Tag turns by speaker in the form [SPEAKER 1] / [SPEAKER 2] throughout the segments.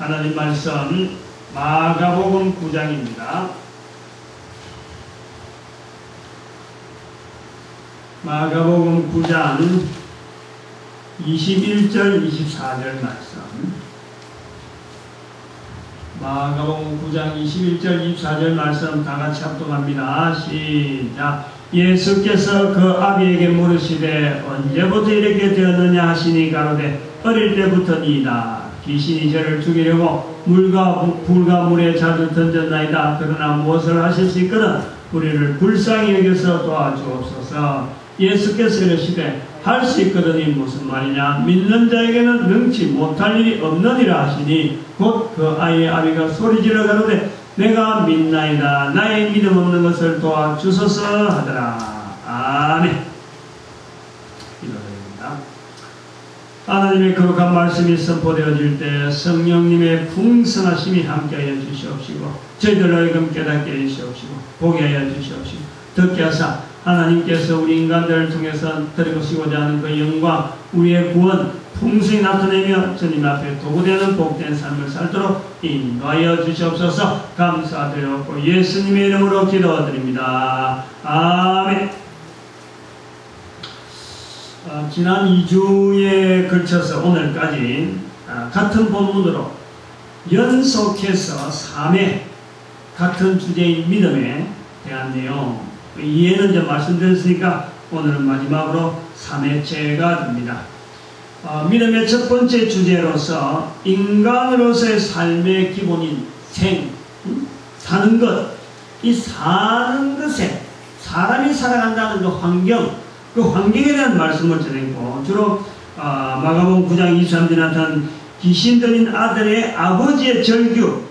[SPEAKER 1] 하나님 말씀 마가복음 9장입니다. 마가복음 9장 21절 24절 말씀. 마가복음 9장 21절 24절 말씀 다같이 합독합니다. 시작. 예수께서 그 아비에게 물으시되 언제부터 이렇게 되었느냐 하시니 가로되 어릴 때부터니이다. 귀신이 저를 죽이려고 물과 불과 물에 자주 던졌나이다. 그러나 무엇을 하실 수 있거든 우리를 불쌍히 여겨서 도와주옵소서. 예수께서 이르시되 할 수 있거든이 무슨 말이냐. 믿는 자에게는 능치 못할 일이 없느니라 하시니 곧 그 아이의 아비가 소리질러 가로되 내가 믿나이다. 나의 믿음 없는 것을 도와주소서 하더라. 아멘. 기도드립니다. 하나님의 거룩한 말씀이 선포되어질 때 성령님의 풍성하심이 함께하여 주시옵시고 저희들로 하여금 깨닫게 해주시옵시고 보게 하여 주시옵시고 듣게 하사 하나님께서 우리 인간들을 통해서 드리고시고자 하는 그 영광 우리의 구원 풍성히 나타내며 주님 앞에 도구되는 복된 삶을 살도록 인도하여 주시옵소서. 감사드렸고 예수님의 이름으로 기도드립니다. 아멘. 지난 2주에 걸쳐서 오늘까지 같은 본문으로 연속해서 3회 같은 주제인 믿음에 대한 내용 이해는 좀 말씀드렸으니까 오늘은 마지막으로 3회째가 됩니다. 믿음의 첫 번째 주제로서 인간으로서의 삶의 기본인 사는 것, 이 사는 것에 사람이 살아간다는 그 환경, 그 환경에 대한 말씀을 전했고 주로 마가복음 9장 23절에 나타난 귀신 들린 아들의 아버지의 절규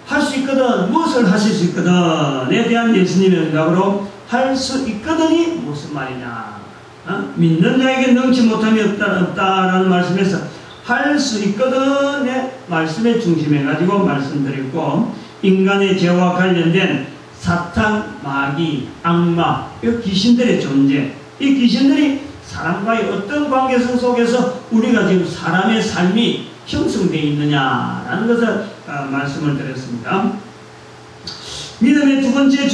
[SPEAKER 1] 할 수 있거든 무엇을 하실 수 있거든에 대한 예수님의 응답으로 할 수 있거든이 무슨 말이냐. 믿는 자에게 능치 못함이 없다라는 말씀에서 할 수 있거든의 말씀에 중심해가지고 말씀드렸고 인간의 죄와 관련된 사탄, 마귀, 악마, 이 귀신들의 존재 이 귀신들이 사람과의 어떤 관계성 속에서 우리가 지금 사람의 삶이 형성되어 있느냐라는 것을 말씀을 드렸습니다. 믿음의 두 번째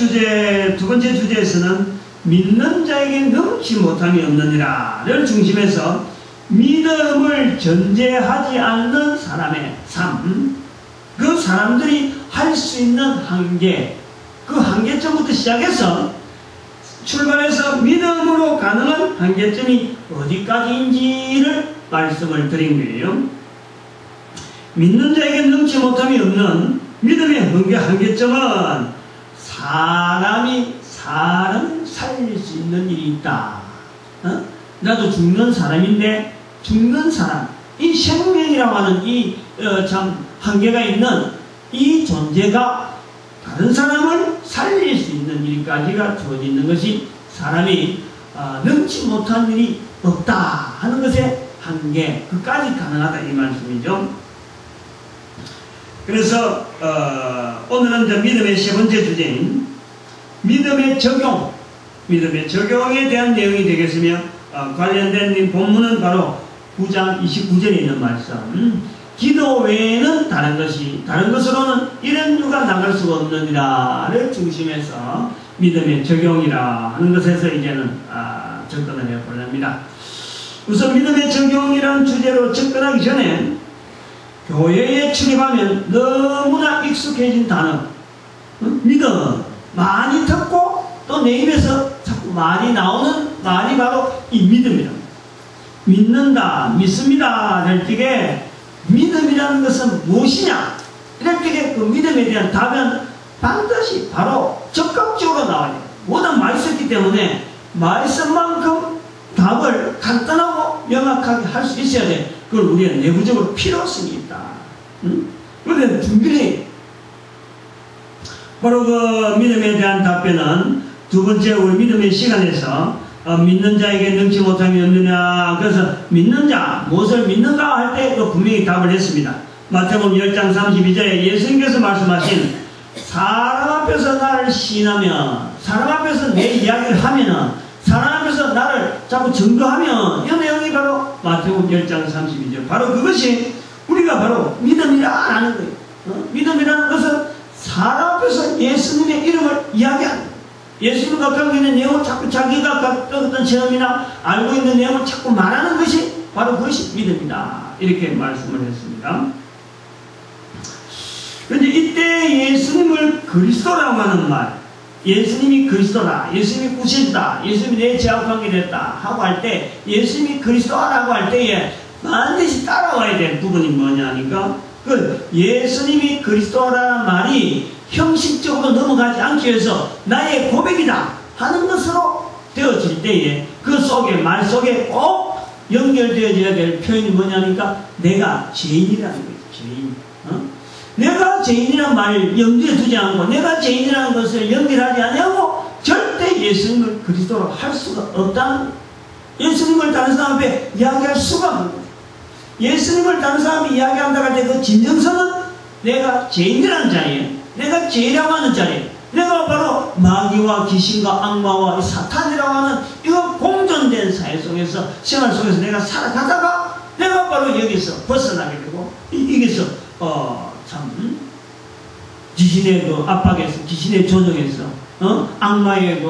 [SPEAKER 1] 주제에서는 믿는 자에게 능치 못함이 없느니라를 중심해서 믿음을 전제하지 않는 사람의 삶, 그 사람들이 할 수 있는 한계, 그 한계점부터 시작해서 출발해서 믿음으로 가능한 한계점이 어디까지인지를 말씀을 드린 거예요. 믿는 자에게 능치 못함이 없는 믿음의 한계점은 사람을 살릴 수 있는 일이 있다. 나도 죽는 사람인데 죽는 사람, 이 생명이라고 하는 이 참 한계가 있는 이 존재가 다른 사람을 살릴 수 있는 일까지가 주어져 있는 것이 사람이 능치 못한 일이 없다 하는 것의 한계, 그까지 가능하다 이 말씀이죠. 그래서 오늘은 이제 믿음의 세 번째 주제인 믿음의 적용에 대한 내용이 되겠으며 관련된 본문은 바로 9장 29절에 있는 말씀. 기도 외에는 다른 것으로는 이런 유가 나갈 수가 없느니라를 중심해서 믿음의 적용이라 하는 것에서 이제는 접근을 해보렵니다. 우선 믿음의 적용이라는 주제로 접근하기 전에 교회에 출입하면 너무나 익숙해진 단어 믿음 많이 듣고 또 내 입에서 자꾸 말이 나오는 말이 바로 이 믿음이랍니다. 믿는다, 믿습니다 될 때에 믿음이라는 것은 무엇이냐 이럴 때에 그 믿음에 대한 답은 반드시 바로 적극적으로 나와야 돼요. 워낙 많이 썼기 때문에 많이 쓴 만큼 답을 간단하고 명확하게 할 수 있어야 돼. 그걸 우리가 내부적으로 필요성이 있다. 그런데 준비를 해야 돼. 바로 그 믿음에 대한 답변은 두 번째 우리 믿음의 시간에서 믿는 자에게 능치 못함이 없느냐. 그래서 믿는 자, 무엇을 믿는가 할 때 분명히 답을 했습니다. 마태복음 10장 32절에 예수님께서 말씀하신 사람 앞에서 나를 시인하면, 사람 앞에서 내 이야기를 하면은, 사람 앞에서 나를 자꾸 증거하면 이 내용이 바로 마태복음 10장 32절 바로 그것이 우리가 우리가 바로 믿음이라는 거예요. 믿음이라는 것은 사람 앞에서 예수님의 이름을 이야기하는 거예요. 예수님과 갖고 있는 내용을 자꾸 자기가 겪었던 체험이나 알고 있는 내용을 자꾸 말하는 것이 바로 그것이 믿음이다. 이렇게 말씀을 했습니다. 그런데 이때 예수님을 그리스도라고 하는 말, 예수님이 그리스도다, 예수님이 구세주다, 예수님이 내 제약관계 됐다 하고 할 때, 예수님이 그리스도라고 할 때에 반드시 따라와야 될 부분이 뭐냐니까, 그 예수님이 그리스도라는 말이 형식적으로 넘어가지 않기 위해서 나의 고백이다 하는 것으로 되어질 때에 그 속에, 말 속에 꼭 연결되어져야 될 표현이 뭐냐니까, 내가 죄인이라는 거예요. 죄인. 내가 죄인이라는 말을 염두에 두지 않고 내가 죄인이라는 것을 연결하지 않냐고 절대 예수님을 그리스도로 할 수가 없다는 거예요. 예수님을 다른 사람 앞에 이야기할 수가 없는 거예요. 예수님을 다른 사람이 이야기한다고 할 때 그 진정성은 내가 죄인이라는 자리에, 내가 죄라고 하는 자리에, 내가 바로 마귀와 귀신과 악마와 사탄이라고 하는 이거 공존된 사회 속에서, 생활 속에서 내가 살아가다가 내가 바로 여기서 벗어나게 되고, 여기서 참 귀신의 그 압박에서, 귀신의 조정에서, 악마의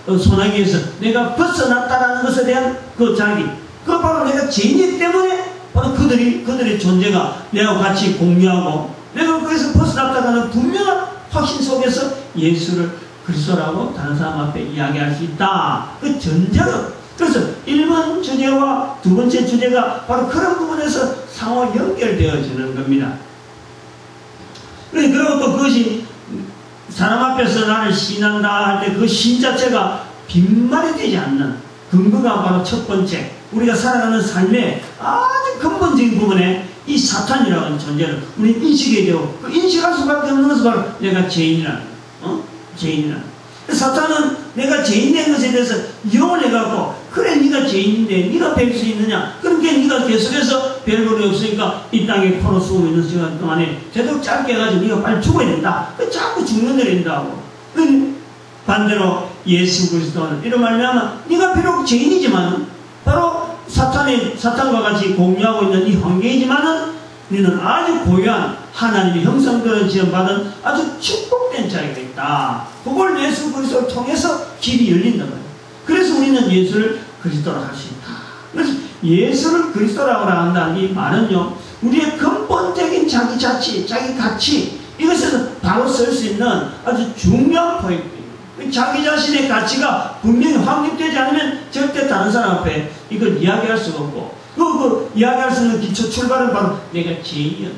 [SPEAKER 1] 그 소나기에서 내가 벗어났다라는 것에 대한 그 자기, 그 바로 내가 죄인이기 때문에 바로 그들의 존재가 내가 같이 공유하고, 내가 거기서 벗어났다는 분명한 확신 속에서 예수를 그리스도라고 다른 사람 앞에 이야기할 수 있다. 그 전제가, 그래서 1번 주제와 두 번째 주제가 바로 그런 부분에서 상호 연결되어지는 겁니다. 그리고 또 그것이 사람 앞에서 나를 시인한다 할 때 그 신 자체가 빈말이 되지 않는 근거가 바로 첫 번째, 우리가 살아가는 삶의 아주 근본적인 부분에 이 사탄이라고 하는 존재를 우리 인식해야 되고, 그 인식할 수밖에 없는 것은 바로 내가 죄인이라는 거예요. 죄인이라는 거예요. 사탄은 내가 죄인된 것에 대해서 이용을 해갖고, 그래 네가 죄인인데 네가 뵐 수 있느냐, 그렇게 네가 계속해서 별 볼이 없으니까 이 땅에 코로 쏘고 있는 시간 동안에 제대로 짧게 해가지고 네가 빨리 죽어야 된다, 자꾸 죽는 데를 인다고. 반대로 예수 그리스도는 이런 말이면 네가 비록 죄인이지만 바로 사탄과 같이 공유하고 있는 이 환경이지만은 너는 아주 고유한 하나님의 형상대로 지원받은 아주 축복된 자리가 있다. 그걸 예수 그리스도를 통해서 길이 열린단 말이에요. 그래서 우리는 예수를 그리스도로 할 수 있다. 그래서 예수를 그리스도라고 한다는 이 말은요, 우리의 근본적인 자기 자치, 자기 가치, 이것에서 바로 쓸 수 있는 아주 중요한 포인트예요. 자기 자신의 가치가 분명히 확립되지 않으면 절대 다른 사람 앞에 이걸 이야기할 수가 없고, 그 이야기할 수 있는 기초 출발은 바로 내가 죄인이었다.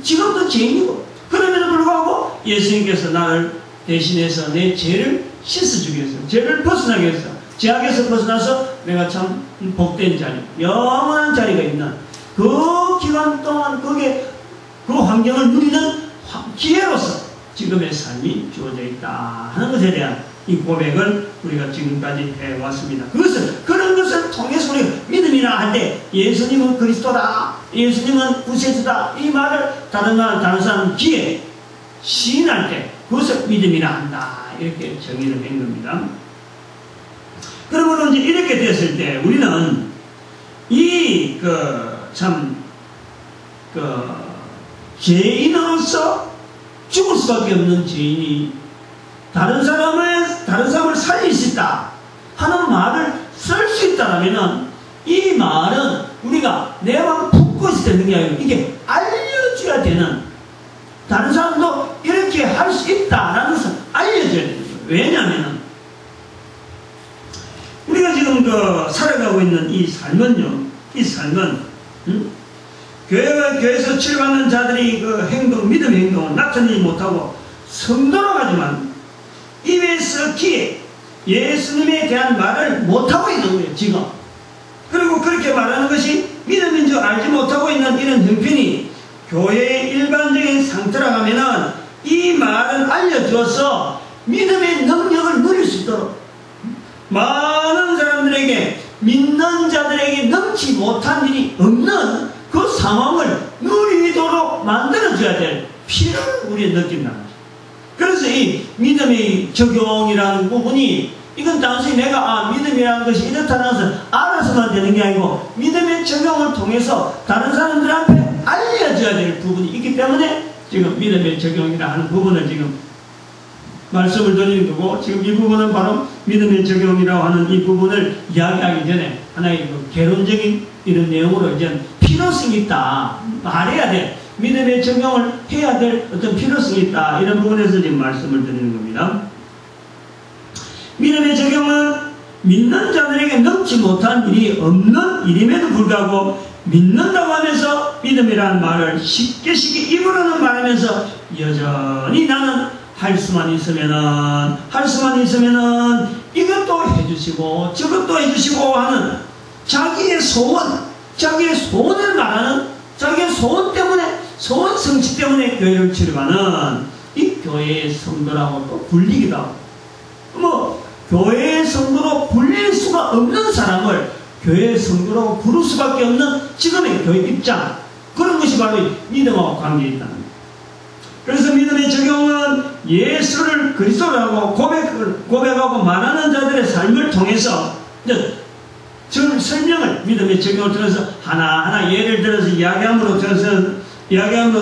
[SPEAKER 1] 지금도 죄인이고, 그럼에도 불구하고 예수님께서 나를 대신해서 내 죄를 씻어주기 위해서, 죄를 벗어나기 위해서, 죄악에서 벗어나서 내가 참 복된 자리, 영원한 자리가 있는 그 기간 동안 그 환경을 누리는 기회로서 지금의 삶이 주어져 있다 하는 것에 대한 이 고백을 우리가 지금까지 해왔습니다. 그런 것을 통해서 우리가 믿음이라 할 때 예수님은 그리스도다, 예수님은 구세주다, 이 말을 다른 사람 귀에 시인할 때 그것을 믿음이라 한다, 이렇게 정의를 한 겁니다. 그러므로 이제 이렇게 됐을 때 우리는 죄인으로서 죽을 수밖에 없는 죄인이 다른 사람을 살릴 수 있다 하는 말을 쓸 수 있다라면은, 이 말은 우리가 내만 품고 있어야 되는 게 아니고 이게 알려줘야 되는, 다른 사람도 이렇게 할 수 있다라는 것을 알려줘야 되는 거예요. 왜냐하면 우리가 지금 살아가고 있는 이 삶은 교회에서 치료받는 자들이 그 믿음의 행동을 나타내지 못하고 성도로 가지만 입에서 귀에 예수님에 대한 말을 못하고 있는 거예요, 지금. 그리고 그렇게 말하는 것이 믿음인 줄 알지 못하고 있는 이런 형편이 교회의 일반적인 상태라고 하면은, 이 말을 알려줘서 믿음의 능력을 누릴 수 있도록 많은 사람들에게, 믿는 자들에게 넘지 못한 일이 없는 그 상황을 누리도록 만들어줘야 될 필요를 우리가 느낀다는 거죠. 그래서 이 믿음의 적용이라는 부분이 이건 단순히 내가 믿음이라는 것이 이렇다는 것을 알아서만 되는 게 아니고 믿음의 적용을 통해서 다른 사람들한테 알려줘야 될 부분이 있기 때문에 지금 믿음의 적용이라 하는 부분을 지금 말씀을 드리는 거고, 지금 이 부분은 바로 믿음의 적용이라고 하는 이 부분을 이야기하기 전에 하나의 그 개론적인 이런 내용으로 이제 필요성이 있다, 말해야 돼, 믿음의 적용을 해야 될 어떤 필요성이 있다, 이런 부분에서 지금 말씀을 드리는 겁니다. 믿음의 적용은 믿는 자들에게 넘지 못한 일이 없는 일임에도 불구하고 믿는다고 하면서 믿음이라는 말을 쉽게 입으로는 말하면서 여전히 나는 할 수만 있으면은 이것도 해주시고 저것도 해주시고 하는 자기의 소원을 말하는, 자기의 소원 때문에, 소원 성취 때문에 교회를 치러가는 이 교회의 성도라고 또 불리기도 하고, 교회의 성도로 불릴 수가 없는 사람을 교회의 성도라고 부를 수밖에 없는 지금의 교회 입장, 그런 것이 바로 믿음하고 관계에 있다는 거예요. 그래서 믿음의 적용은 예수를 그리스도라고 고백하고 말하는 자들의 삶을 통해서 설명을, 믿음의 적용을 통해서 하나하나 예를 들어서 이야기함으로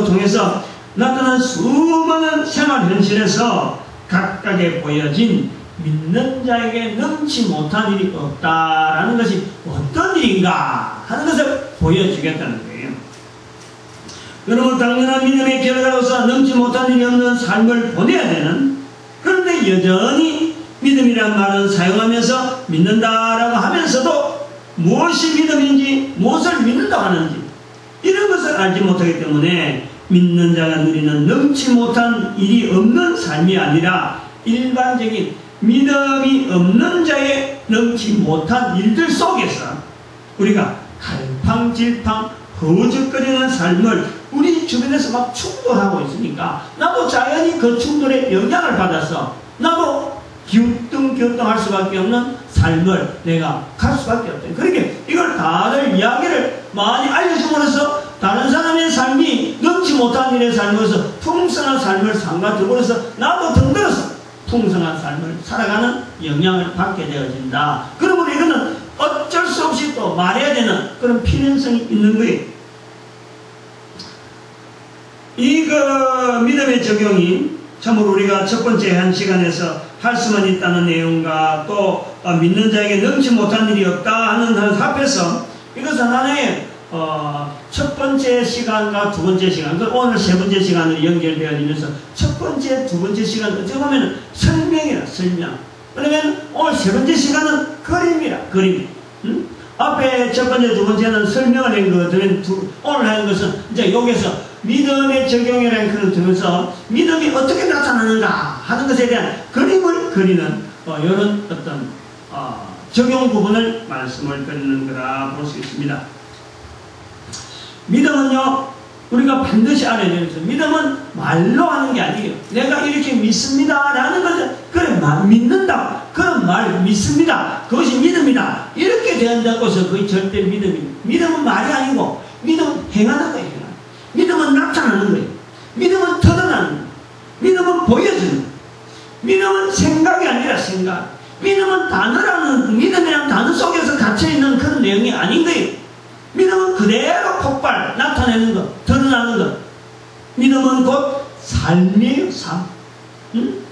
[SPEAKER 1] 통해서 나타난 수많은 생활 현실에서 각각에 보여진 믿는 자에게 넘지 못한 일이 없다라는 것이 어떤 일인가 하는 것을 보여주겠다는 거예요. 여러분, 당연한 믿음의 결과로서 넘지 못한 일이 없는 삶을 보내야 되는, 그런데 여전히 믿음이란 말은 사용하면서 믿는다라고 하면서도 무엇이 믿음인지, 무엇을 믿는다고 하는지 이런 것을 알지 못하기 때문에 믿는 자가 누리는 넘지 못한 일이 없는 삶이 아니라 일반적인 믿음이 없는 자의 넘지 못한 일들 속에서 우리가 갈팡질팡 허우적거리는 삶을 우리 주변에서 막 충돌하고 있으니까 나도 자연히 그 충돌에 영향을 받아서 나도 기우뚱기우뚱할 수밖에 없는 삶을 내가 갈 수밖에 없다. 그러니까 이걸 다들 이야기를 많이 알려줌으로써 다른 사람의 삶이 넘지 못한 일의 삶에서 풍성한 삶을 삼가두고서 나도 덩들어서 풍성한 삶을 살아가는 영향을 받게 되어진다. 그러므로 이거는 어쩔 수 없이 또 말해야 되는 그런 필연성이 있는 거예요. 이거 믿음의 적용이 참으로 우리가 첫 번째 한 시간에서 할 수만 있다는 내용과 또 믿는 자에게 넘지 못한 일이 없다 하는 합해서 이것은 하나의 첫 번째 시간과 두 번째 시간, 오늘 세 번째 시간으로 연결되어 있면서 첫 번째, 두 번째 시간 어떻게 보면 설명이라 설명. 그러면 오늘 세 번째 시간은 그림이라 그림. 앞에 첫 번째, 두 번째는 설명을 한 것들은 오늘 하는 것은 이제 여기서 믿음의 적용이라는 것을 들면서 믿음이 어떻게 나타나는가 하는 것에 대한 그림을 그리는 이런 어떤 적용 부분을 말씀을 드리는 거라 볼 수 있습니다. 믿음은요, 우리가 반드시 알아야 되는 것은 믿음은 말로 하는 게 아니에요. 내가 이렇게 믿습니다 라는 것은 그래 믿는다, 그런 말 믿습니다, 그것이 믿음이다 이렇게 된다고 해서 그게 절대 믿음은 말이 아니고 믿음은 행하는 거예요. 믿음은 나타나는 거예요. 믿음은 드러나는 거예요. 믿음은 보여주는 거예요. 믿음은 생각이 아니라 생각. 믿음은 믿음이라는 단어 속에서 갇혀있는 그런 내용이 아닌 거예요. 믿음은 그대로 폭발, 나타내는 것, 드러나는 것. 믿음은 곧 삶이에요, 삶.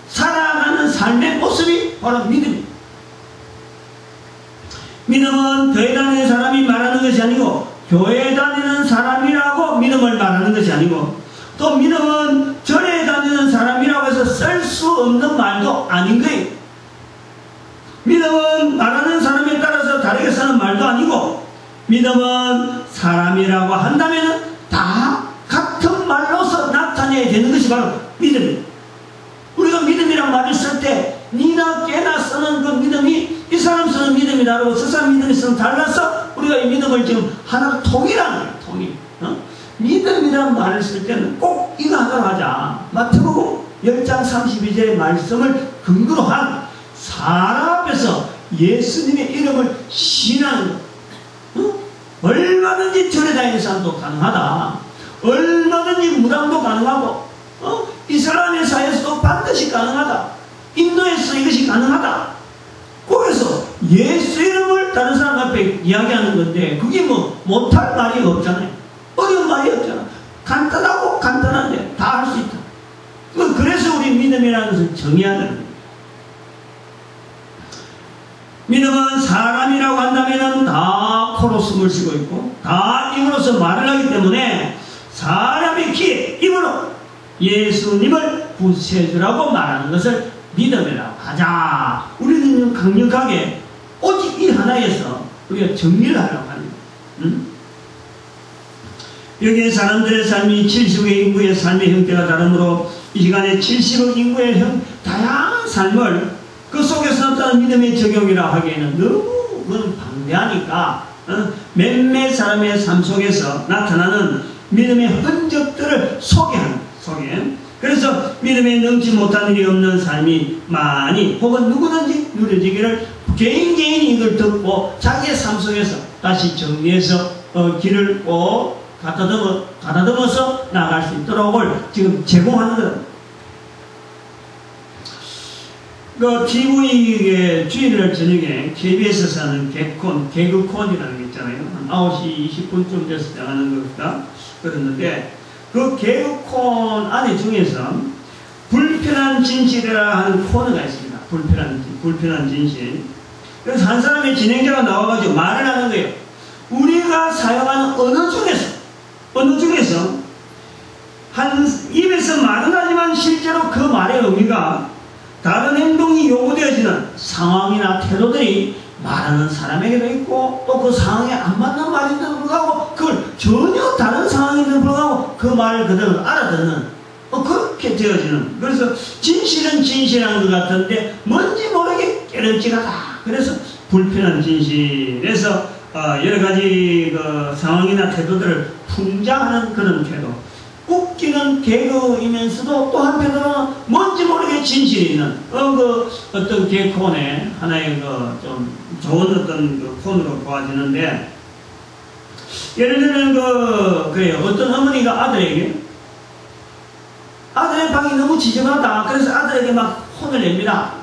[SPEAKER 1] 살아가는 삶의 모습이 바로 믿음이에요. 믿음은 교회 다니는 사람이 말하는 것이 아니고 교회 다니는 사람이라고 믿음을 말하는 것이 아니고 또 믿음은 절에 다니는 사람이라고 해서 쓸 수 없는 말도 아닌 거예요. 믿음은 말하는 사람에 따라서 다르게 쓰는 말도 아니고 믿음은 사람이라고 한다면 다 같은 말로서 나타내야 되는 것이 바로 믿음이에요. 우리가 믿음이란 말을 쓸 때 니나 깨나 쓰는 그 믿음이 이 사람 쓰는 믿음이 다르고 저 사람 믿음이 쓰는 달라서 우리가 이 믿음을 지금 하나로 통일하는 거예요. 통일. 믿음이란 말을 쓸 때는 꼭 이거 하나로 하자. 마태복음 10장 32절의 말씀을 근거로 한 사람 앞에서 예수님의 이름을 신하는 것. 얼마든지 절에 다니는 사람도 가능하다. 얼마든지 무당도 가능하고 이슬람의 사회에서도 반드시 가능하다. 인도에서 이것이 가능하다. 거기서 예수 이름을 다른 사람 앞에 이야기하는 건데 그게 뭐 못할 말이 없잖아요. 어려운 말이 없잖아. 간단하고 간단한데 다 할 수 있다. 그래서 우리 믿음이라는 것을 정의해야 되는 거예요. 믿음은 사람이라고 한다면 다 코로 숨을 쉬고 있고 다 입으로서 말을 하기 때문에 사람의 귀에 입으로 예수님을 구세주라고 말하는 것을 믿음이라고 하자. 우리는 강력하게 오직 이 하나에서 우리가 정리를 하려고 합니다. 여기에 사람들의 삶이 70억 인구의 삶의 형태가 다르므로 이 시간에 70억 인구의 다양한 삶을 그 속에서 나타나는 믿음의 적용이라 하기에는 너무 그건 방대하니까 몇몇 사람의 삶 속에서 나타나는 믿음의 흔적들을 소개하는 소개. 그래서 믿음에 넘지 못한 일이 없는 삶이 많이 혹은 누구든지 누려지기를 개인이 이걸 듣고 자기의 삶 속에서 다시 정리해서 길을 꼭 가다듬어서 나갈 수 있도록 지금 제공하는 것. 그 TV에 주일날 저녁에 KBS에서 하는 개그콘이라는 게 있잖아요. 한 9시 20분쯤 돼서 나가는 겁니다. 그랬는데 그 개그콘 안에 중에서 불편한 진실이라 하는 코너가 있습니다. 불편한 진실. 그래서 한 사람의 진행자가 나와가지고 말을 하는 거예요. 우리가 사용하는 언어 중에서 한 입에서 말은 하지만 실제로 그 말의 의미가 다른 행동이 요구되어지는 상황이나 태도들이 말하는 사람에게도 있고 또 그 상황에 안 맞는 말인데도 불구하고 그걸 전혀 다른 상황인데도 불구하고 그 말을 그대로 알아듣는 그렇게 되어지는. 그래서 진실은 진실한 것 같은데 뭔지 모르게 깨름직하다. 그래서 불편한 진실에서 여러 가지 그 상황이나 태도들을 풍자하는 그런 태도. 웃기는 개그이면서도 또 한편으로는 뭔지 모르게 진실이 있는 어떤 개콘의 하나의 좀 좋은 어떤 콘으로 보아지는데, 예를 들면 그래요. 어떤 어머니가 아들의 방이 너무 지저분하다. 그래서 아들에게 막 혼을 냅니다.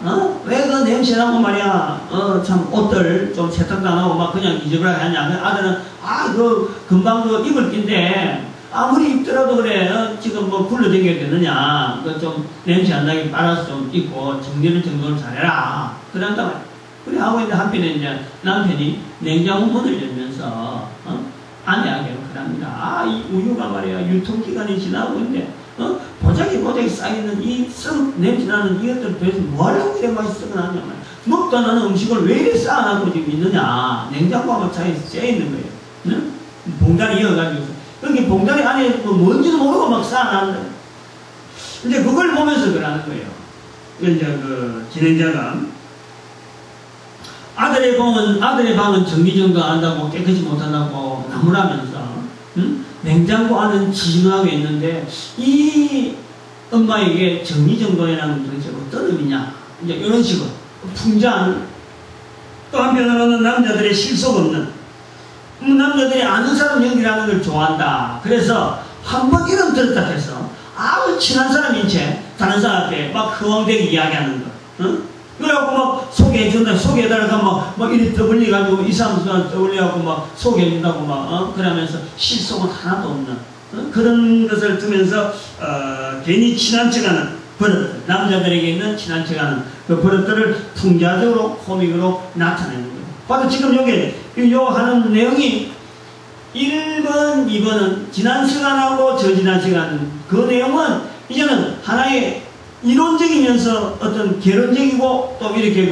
[SPEAKER 1] 왜 그 냄새 나고 말이야. 참 옷들 좀 세탁도 안 하고 막 그냥 잊어버려야 하냐. 아들은 금방 입을 낀데 아무리 입더라도 그래. 지금 뭐 굴러다녀야 되느냐. 좀 냄새 안 나게 빨아서 좀 입고 정리를 잘해라. 그런단 말이야. 그래 하고 있는데 한편에 이제 남편이 냉장고 문을 열면서 아내에게 그럽니다. 이 우유가 말이야 유통기간이 지나고 있는데 보자기 쌓이는 이 냄새 나는 이것들 도대체 뭐하려고 이래 맛있어 하냐 말이야. 먹다 나는 음식을 왜 이래 쌓아놓고 지금 있느냐. 냉장고하고 차에 쎄있는 거예요. 응? 봉다리 이어가지고 여기 봉다리 안에 뭔지도 모르고 막 쌓아놨는데 이제 그걸 보면서 그러는 거예요. 이제 진행자가 아들의 방은 정리정돈 안 한다고 깨끗이 못한다고 나무라면서 냉장고 안은 지저분하게 있는데 이 엄마에게 정리정돈이라는 도대체 어떤 의미냐. 이제 이런 식으로 풍자하는. 또 한편으로는 남자들의 실속 없는 남자들이 아는 사람 연기라는 걸 좋아한다. 그래서 한번 이름 들었다 해서 아주 친한 사람인 채 다른 사람 앞에 막 허황되게 이야기하는 거. 그래갖고 막 소개해준다. 소개해달라고 막 이리 떠벌려가지고 이 사람 떠벌려갖고 막 소개해준다고 그러면서 실속은 하나도 없는 그런 것을 두면서 괜히 친한 척하는 버릇, 남자들에게 있는 친한 척하는 그 버릇들을 풍자적으로 코믹으로 나타내는 거예요. 바로 지금 요 하는 내용이 1번, 2번은 지난 시간하고 저지난 시간 그 내용은 이제는 하나의 이론적이면서 어떤 개론적이고 또 이렇게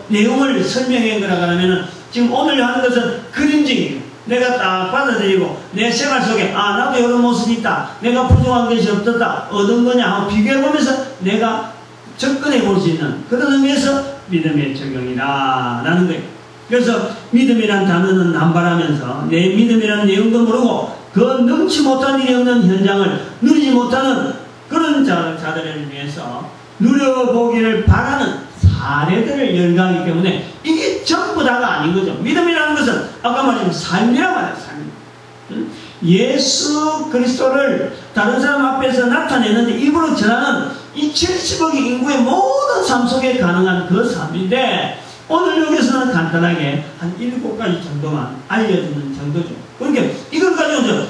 [SPEAKER 1] 내용을 설명해 나가려면은 지금 오늘 하는 것은 그림적이에요. 내가 딱 받아들이고 내 생활 속에 나도 이런 모습이 있다. 내가 부족한 것이 없었다. 얻은 거냐 하고 비교해 보면서 내가 접근해 볼 수 있는 그런 의미에서 믿음의 적용이다 라는 거예요. 그래서 믿음이란 단어는 남발하면서 내 믿음이란 내용도 모르고 그 넘치 못한 일이 없는 현장을 누리지 못하는 그런 자들을 위해서 누려보기를 바라는 사례들을 열거하기 때문에 이게 전부 다가 아닌 거죠. 믿음이라는 것은 아까 말했지만 삶이란 말이에요. 삶. 예수 그리스도를 다른 사람 앞에서 나타내는데 입으로 전하는 이 70억의 인구의 모든 삶 속에 가능한 그 삶인데 오늘 여기서는 간단하게 한 7가지 정도만 알려주는 정도죠. 그러니까 이걸 가지고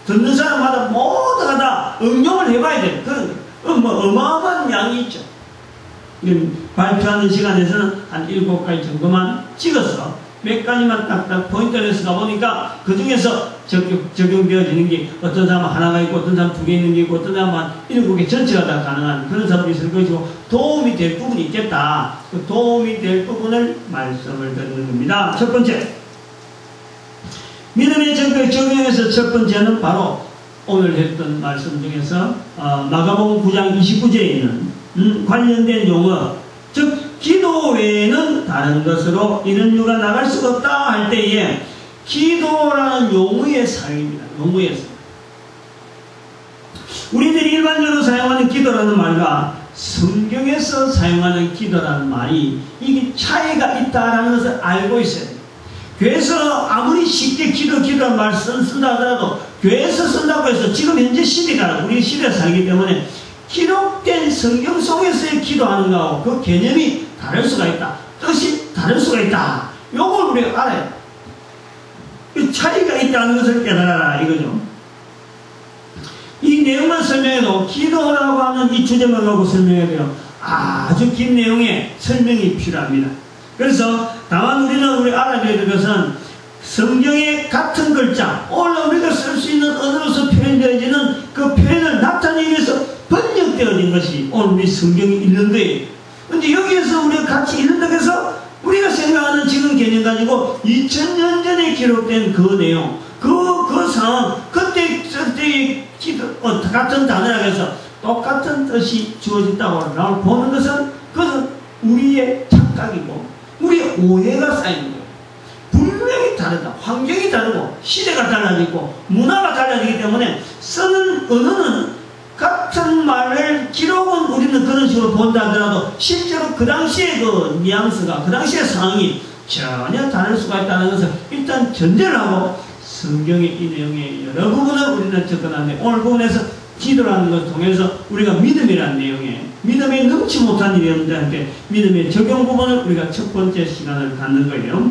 [SPEAKER 1] 듣는 사람마다 모두가 다 응용을 해봐야 돼. 어마어마한 양이 있죠. 발표하는 시간에서는 한 7가지 정도만 찍어서 몇 가지만 딱딱 포인트를 해서 가보니까 그 중에서 적용되어지는 게 어떤 사람은 하나가 있고 어떤 사람은 2개 있는 게 있고 어떤 사람은 한 7개 전체가 다 가능한 그런 사람이 있을 것이고 도움이 될 부분이 있겠다. 그 도움이 될 부분을 말씀을 드리는 겁니다. 첫 번째, 믿음의 정도에 적용해서 첫 번째는 바로 오늘 했던 말씀 중에서 마가복음 9장 29절에 있는 관련된 용어, 즉 기도 외에는 다른 것으로 이런 유가 나갈 수가 없다 할 때에 기도라는 용어의 사용입니다. 용어의 사용. 우리들이 일반적으로 사용하는 기도라는 말과 성경에서 사용하는 기도라는 말이 이게 차이가 있다는 것을 알고 있어야 돼요. 교회에서 아무리 쉽게 기도라는 말을 쓴다 하더라도 교회에서 쓴다고 해서 지금 현재 시대가 우리 시대에 살기 때문에 기록된 성경 속에서의 기도하는 거하고 그 개념이 다를 수가 있다. 뜻이 다를 수가 있다. 요걸 우리가 알아야 돼. 그 차이가 있다는 것을 깨달아라 이거죠. 이 내용만 설명해도 기도라고 하는 이 주제만 갖고 설명해야 돼요. 아주 긴 내용의 설명이 필요합니다. 그래서 다만 우리 알아야 될 것은 성경의 같은 글자, 오늘 우리가 쓸 수 있는 언어로서 표현되어지는 그 표현을 나타내기 위해서 번역되어진 것이 오늘 우리 성경이 있는 거예요. 근데 여기에서 우리가 같이 읽는다고 해서 우리가 생각하는 지금 개념 가지고 2000년 전에 기록된 그 내용, 그 상황, 그때의 같은 단어라고 해서 똑같은 뜻이 주어진다고 보는 것은 그것은 우리의 착각이고 우리의 오해가 쌓이는 거예요. 분명히 다르다. 환경이 다르고 시대가 달라지고 문화가 달라지기 때문에 쓰는 언어는 같은 말을 기록은 우리는 그런 식으로 본다 하더라도 실제로 그 당시의 그 뉘앙스가 그 당시의 상황이 전혀 다를 수가 있다는 것을 일단 전제를 하고 성경의 이 내용의 여러 부분을 우리는 접근하는데 오늘 부분에서 기도라는 것을 통해서 우리가 믿음이라는 내용에 믿음에 넘지 못한 일이 없는데 믿음의 적용 부분을 우리가 첫 번째 시간을 갖는 거예요.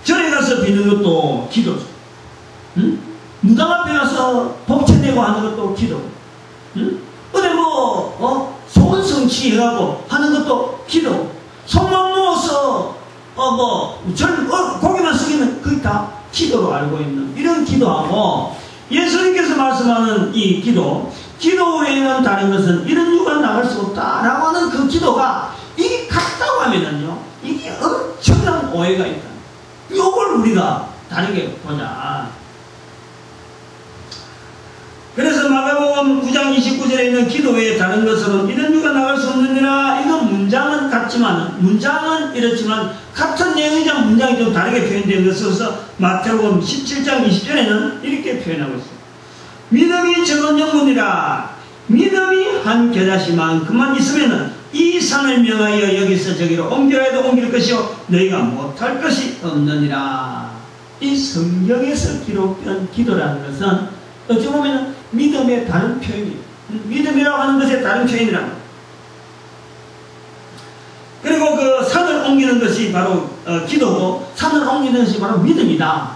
[SPEAKER 1] 절에 가서 비는 것도 기도죠. 응? 무당 앞에 가서 법체 내고 하는 것도 기도. 응? 어디 소원 성취해가고 하는 것도 기도. 손만 모아서 고개만 숙이면 그게 다 기도로 알고 있는 이런 기도하고 예수님께서 말씀하는 이 기도 외에는 다른 것은 이런 유가 나갈 수 없다라고 하는 그 기도가 이게 같다고 하면은요 이게 엄청난 오해가 있다. 이걸 우리가 다르게 보자. 그래서 마가복음 9장 29절에 있는 기도 외에 다른 것으로는 이런 유가 나갈 수 없느니라. 이건 문장은 같지만 문장은 이렇지만 같은 내용이지만 문장이 좀 다르게 표현된 것으로서 마태복음 17장 20절에는 이렇게 표현하고 있습니다. 믿음이 적은 영혼이라. 믿음이 한 겨자씨만큼만 있으면은 이 산을 명하여 여기서 저기로 옮기라 해도 옮길 것이요 너희가 못할 것이 없느니라. 이 성경에서 기록된 기도라는 것은 어찌 보면 믿음의 다른 표현이에요. 믿음이라고 하는 것의 다른 표현이라고. 그리고 그 산을 옮기는 것이 바로 기도고 산을 옮기는 것이 바로 믿음이다.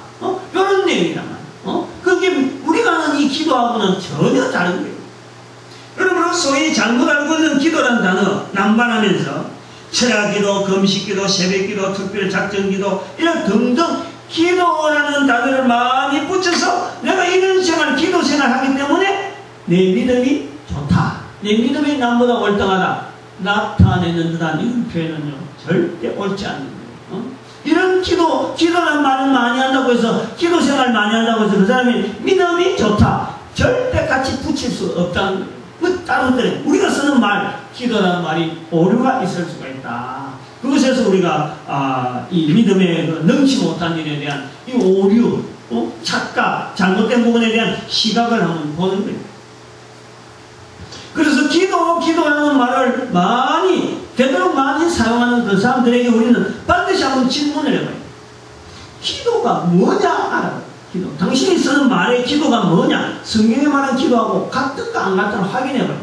[SPEAKER 1] 이런 내용이란 말이에요. 그게 우리가 하는 이 기도하고는 전혀 다른 거예요. 그러므로 소위 잘못 알고 있는 기도라는 단어 남발하면서 철야기도, 금식기도, 새벽기도, 특별 작정기도 이런 등등 기도라는 단어를 많이 붙여서 내가 이런 생활, 기도 생활하기 때문에 내 믿음이 좋다. 내 믿음이 남보다 월등하다. 나타내는 듯한 이런 표현은요 절대 옳지 않는 거예요. 이런 기도라는 말을 많이 한다고 해서 기도 생활 많이 한다고 해서 그 사람이 믿음이 좋다. 절대 같이 붙일 수 없다는 거예요. 다른 데 우리가 쓰는 말, 기도라는 말이 오류가 있을 수가 있다. 그것에서 우리가 이 믿음에 넘지 못한 일에 대한 이 오류, 착각, 잘못된 부분에 대한 시각을 한번 보는 거예요. 그래서 기도라는 말을 되도록 많이 사용하는 그 사람들에게 우리는 반드시 한번 질문을 해봐요. 기도가 뭐냐 알아요. 기도. 당신이 쓰는 말의 기도가 뭐냐? 성경에 말한 기도하고 같은가 안 같은가 확인해봐요.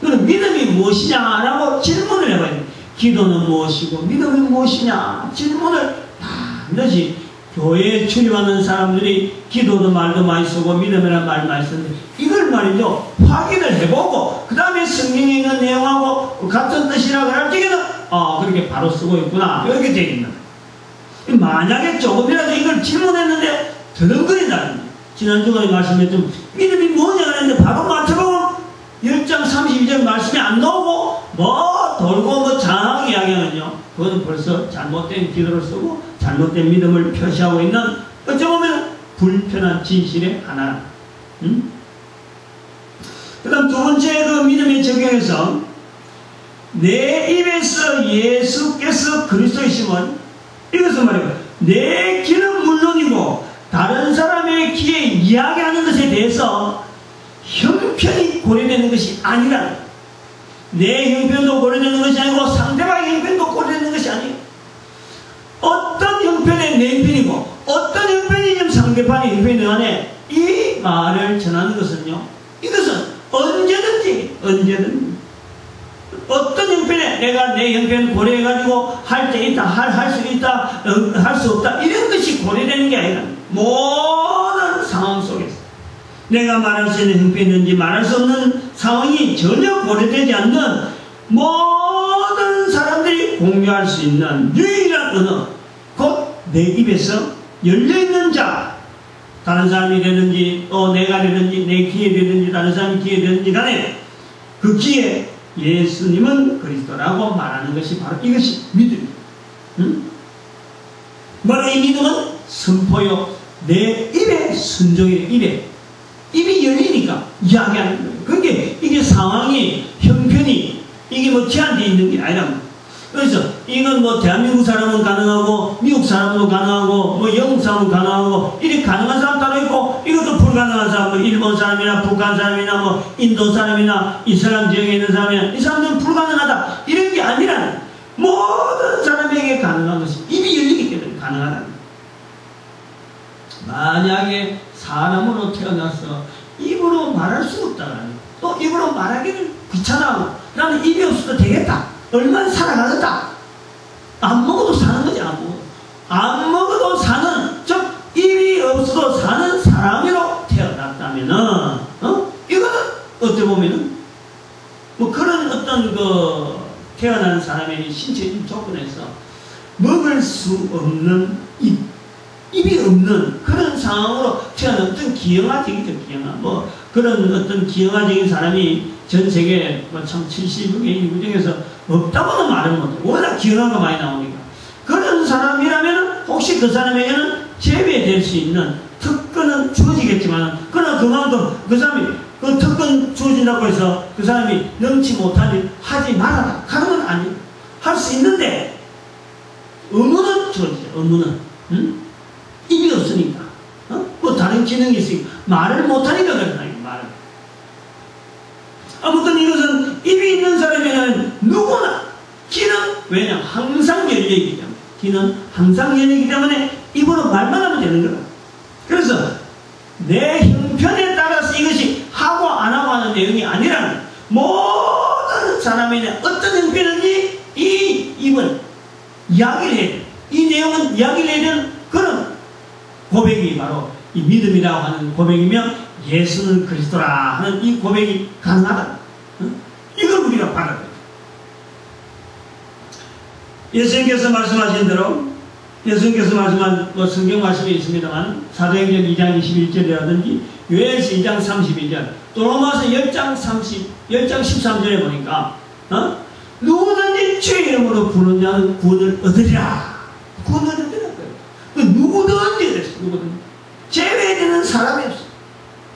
[SPEAKER 1] 그럼 믿음이 무엇이냐라고 질문을 해봐요. 기도는 무엇이고 믿음은 무엇이냐 질문을 반드시 교회에 출입하는 사람들이 기도도 말도 많이 쓰고 믿음이라는 말 많이 쓰는데 이걸 말이죠 확인을 해보고 그 다음에 성경에 있는 내용하고 같은 뜻이라고 할 적에는 그렇게 바로 쓰고 있구나 이렇게 되어 있는 거예요. 만약에 조금이라도 이걸 질문했는데 드렁거린다는 거예요. 지난주에 말씀했던 믿음이 뭐냐 하는데 바로 맞춰보면 10장 32절 말씀이 안 나오고 돌고 장하게 이야기하면요 그건 벌써 잘못된 기도를 쓰고 잘못된 믿음을 표시하고 있는 어쩌면 불편한 진실의 하나. 그 다음 두 번째 그 믿음의 적용에서 내 입에서 예수께서 그리스도이심은 이것은 말이에요 내 귀는 물론이고 다른 사람의 귀에 이야기하는 것에 대해서 형편이 고려되는 것이 아니라 내 형편도 고려되는 것이 아니고 상대방의 형편도 고려되는 것이 아니에요. 어떤 형편이 내 형편이고 어떤 형편이 상대방의 형편이 안에 이 말을 전하는 것은요 이것은 언제든지 어떤 형편에 내가 내 형편을 고려해가지고 할 때 있다 할 수 있다 할 수 없다 이런 것이 고려되는 게 아니라 모든 상황 속에서 내가 말할 수 있는 형편이든지 말할 수 없는 상황이 전혀 고려되지 않는 모든 사람들이 공유할 수 있는 유일한 언어 곧 내 입에서 열려있는 자 다른 사람이 되든지 또 내가 되든지 내 귀에 되든지 다른 사람이 귀에 되든지 간에 그 귀에 예수님은 그리스도라고 말하는 것이 바로 이것이 믿음입니다. 바로 이 믿음은 선포요 내 입에 순종이에요. 입이 열리니까 이야기하는 거예요. 그게 이게 상황이 형편이 이게 뭐 제한되어 있는 게 아니라 그래서 이건 뭐 대한민국 사람은 가능하고 미국 사람도 가능하고 뭐 영국 사람은 가능하고 이렇게 가능한 사람 따로 있고 이것도 불가능한 사람 뭐 일본 사람이나 북한 사람이나 뭐 인도 사람이나 이슬람 지역에 있는 사람이나 이 사람들은 불가능하다 이런 게 아니라 모든 사람에게 가능한 것이 입이 열리기 때문에 가능하다. 만약에 사람으로 태어나서 입으로 말할 수 없다 또 입으로 말하기는 귀찮아 나는 입이 없어도 되겠다 얼마나 살아가겠다 안 먹어도 사는 거지 안 먹어도 사는 즉 입이 없어도 사는 사람으로 태어났다면은 이거는 어떻게 보면은 뭐 그런 어떤 그 태어난 사람의 신체적 조건에서 먹을 수 없는 입이 없는 그런 상황으로 태어난 어떤 기형아적이죠. 뭐 그런 어떤 기형아적인 사람이 전 세계 참 70억의 인구 중에서 없다고는 말은 못해요. 워낙 기형아가 많이 나오니까. 그런 사람이라면 혹시 그 사람에게는 제외될 수 있는 특권은 주어지겠지만 그러나 그만큼 그 사람이 그 특권 주어진다고 해서 그 사람이 넘지 못하니 하지 말아라 하는 건 아니에요. 할 수 있는데 의무는 주어지죠. 의무는 입이 없으니까 뭐 다른 기능이 있으니까 말을 못하니까 그렇다 말을. 아무튼 이것은 입이 있는 사람에는 누구나 귀는 왜냐 항상 열려있기 때문에 귀는 항상 열리기 때문에 입으로 말만 하면 되는 거다. 그래서 내 형편에 따라서 이것이 하고 안 하고 하는 내용이 아니라 모든 사람에게 어떤 형편인지 이 입은 이야기를 해야 돼. 이 내용은 이야기를 해야 되는 그런 고백이 바로 이 믿음이라고 하는 고백이며 예수는 그리스도라 하는 이 고백이 가능하다. 이걸 우리가 받아야 돼요. 예수님께서 말씀하신 대로 예수님께서 말씀한 뭐 성경 말씀이 있습니다만 사도행전 2장 21절이라든지 요엘서 2장 32절 또 로마서 10장 13절에 보니까 누구든지 주의 이름으로 부르는 자는 구원을 얻으리라. 구원을 얻으리라고요. 누구든지 그랬어. 누구든지 제외되는 사람이 없어.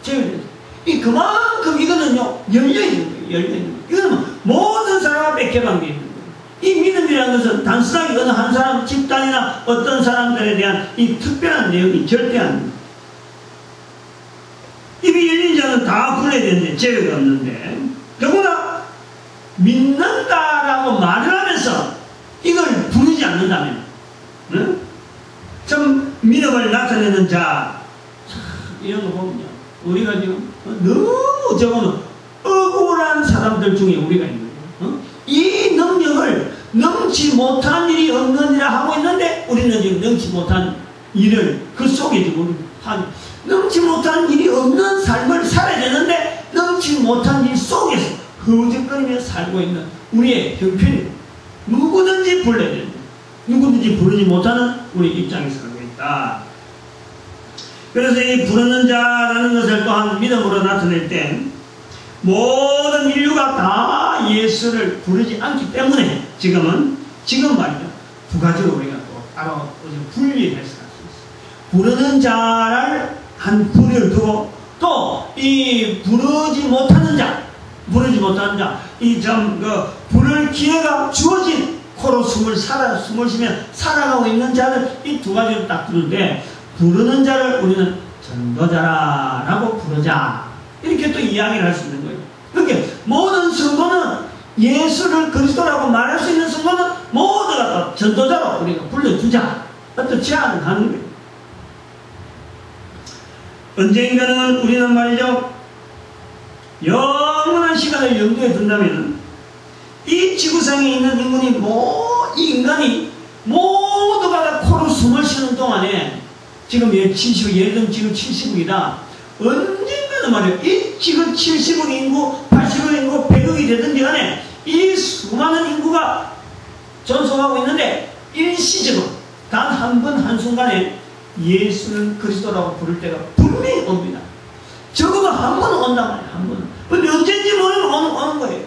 [SPEAKER 1] 제외되는 이 그만큼 이거는요 열려있는 거예요. 열려있는 거예요. 이거는 모든 사람 앞에 개방되어 있는 거예요. 이 믿음이라는 것은 단순하게 어느 한 사람 집단이나 어떤 사람들에 대한 이 특별한 내용이 절대 아닙니다. 입이 열린 자는 다 불러야 되는데 제외가 없는데 더구나 믿는다라고 말을 하면서 이걸 부르지 않는다면 좀 믿음을 나타내는 자 이런 거 보면요 우리가 지금 너무 적어도 억울한 사람들 중에 우리가 있는 거예요. 이 능력을 너무 능치 못한 일이 없느니라 하고 있는데 우리는 지금 능치 못한 일을 그 속에 지금 능치 못한 일이 없는 삶을 살아야 되는데 능치 못한 일 속에서 허우적거리며 살고 있는 우리의 형편이 누구든지 불러야 된다. 누구든지 부르지 못하는 우리 입장에 살고 있다. 그래서 이 부르는 자라는 것을 또한 믿음으로 나타낼 때 모든 인류가 다 예수를 부르지 않기 때문에 지금 말이죠. 두 가지로 우리가 또 따로 분리해서 할 수 있어요. 부르는 자를 한 부류를 두고 또 이 부르지 못하는 자, 이 부를 기회가 주어진 코로 숨을 쉬며 살아가고 있는 자를 이 두 가지로 딱 두는데 부르는 자를 우리는 전도자라고 부르자. 이렇게 또 이야기를 할 수 있는 거예요. 그렇게 모든 성도는 예수를 그리스도라고 말할 수 있는 성도는 모두가 전도자로 우리가 불러주자. 어떤 제안을 하는 거예요. 언젠가는 우리는 말이죠. 영원한 시간을 염두에 둔다면 이 지구상에 있는 인간이 모두가 다 코로 숨을 쉬는 동안에 지금 예를 들면 지금 70억이다. 언젠가는 말이에요. 이 지금 70억 인구, 80억 인구, 100억이 되든지 간에 이 수많은 인구가 존속하고 있는데 일시적으로 단 한 번 한순간에 예수는 그리스도라고 부를 때가 분명히 옵니다. 적어도 한 번은 온단 말이에요. 한 번은. 근데 언제인지 모르면 오는 거예요.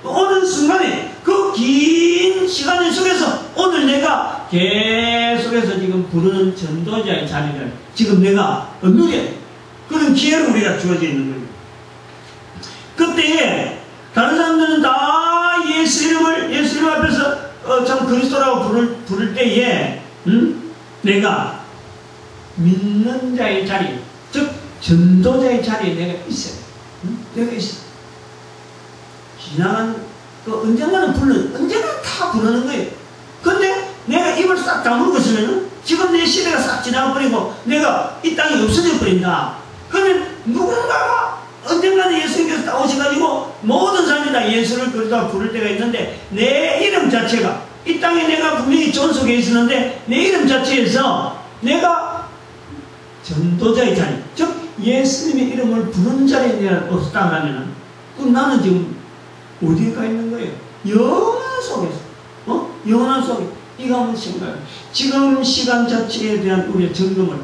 [SPEAKER 1] 오는 순간에 그 긴 시간 속에서 오늘 내가 계속해서 지금 부르는 전도자의 자리를 지금 내가 누려야 돼. 그런 기회를 우리가 주어져 있는 거예요. 그때에 다른 사람들은 다 예수 이름 앞에서 참 그리스도라고 부를 때에 내가 믿는 자의 자리, 즉 전도자의 자리에 내가 있어요. 내가 있어. 지나간 언젠가는 언젠가 다 부르는 거예요. 근데 내가 입을 싹 다물고 있으면 지금 내 시대가 싹 지나가버리고 내가 이 땅이 없어져 버린다. 그러면 누군가가 언젠가는 예수님께서 다 오셔가지고 모든 사람이 다 예수를 그리스도라 부를 때가 있는데 내 이름 자체가 이 땅에 내가 분명히 존속해 있었는데 내 이름 자체에서 내가 전도자의 자리, 즉 예수님의 이름을 부르는 자리에 내가 없다 하면 그럼 나는 지금 어디에 가 있는 거예요? 영원한 속에서. 영원한 속에. 이거 한번 생각해요. 지금 시간 자체에 대한 우리의 점검을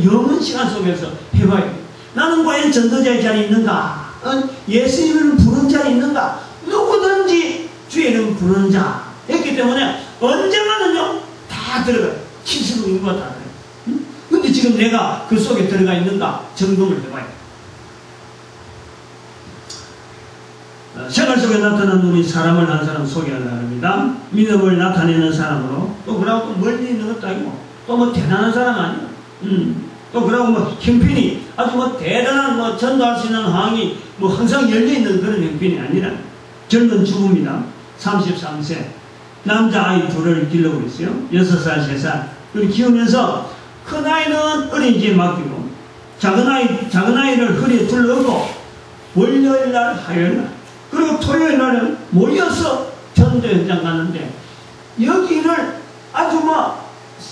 [SPEAKER 1] 영원 시간 속에서 해봐야 돼요. 나는 과연 전도자의 자리에 있는가? 예수님을 부르는 자리에 있는가? 누구든지 주의 이름 부르는 자. 했기 때문에 언젠가는요, 다 들어가요. 70억 인구가 다 들어가요. 근데 지금 내가 그 속에 들어가 있는가? 점검을 해봐야 돼요. 생활 속에 나타난 우리 사람을 한 사람 소개하려고 합니다. 믿음을 나타내는 사람으로 또 그러고 멀리 있는 것도 아니고 또 뭐 대단한 사람 아니에요. 또 그러고 뭐 형편이 아주 뭐 대단한 전도할 수 있는 항이 뭐 항상 열려있는 그런 형편이 아니라 젊은 주부입니다. 33세 남자아이 둘을 길러고 있어요. 6살, 3살 그걸 키우면서 큰 아이는 어린이집에 맡기고 작은 아이를 허리에 둘러오고 월요일날 화요일날 그리고 토요일 날은 모여서 전도 현장 갔는데 여기를 아주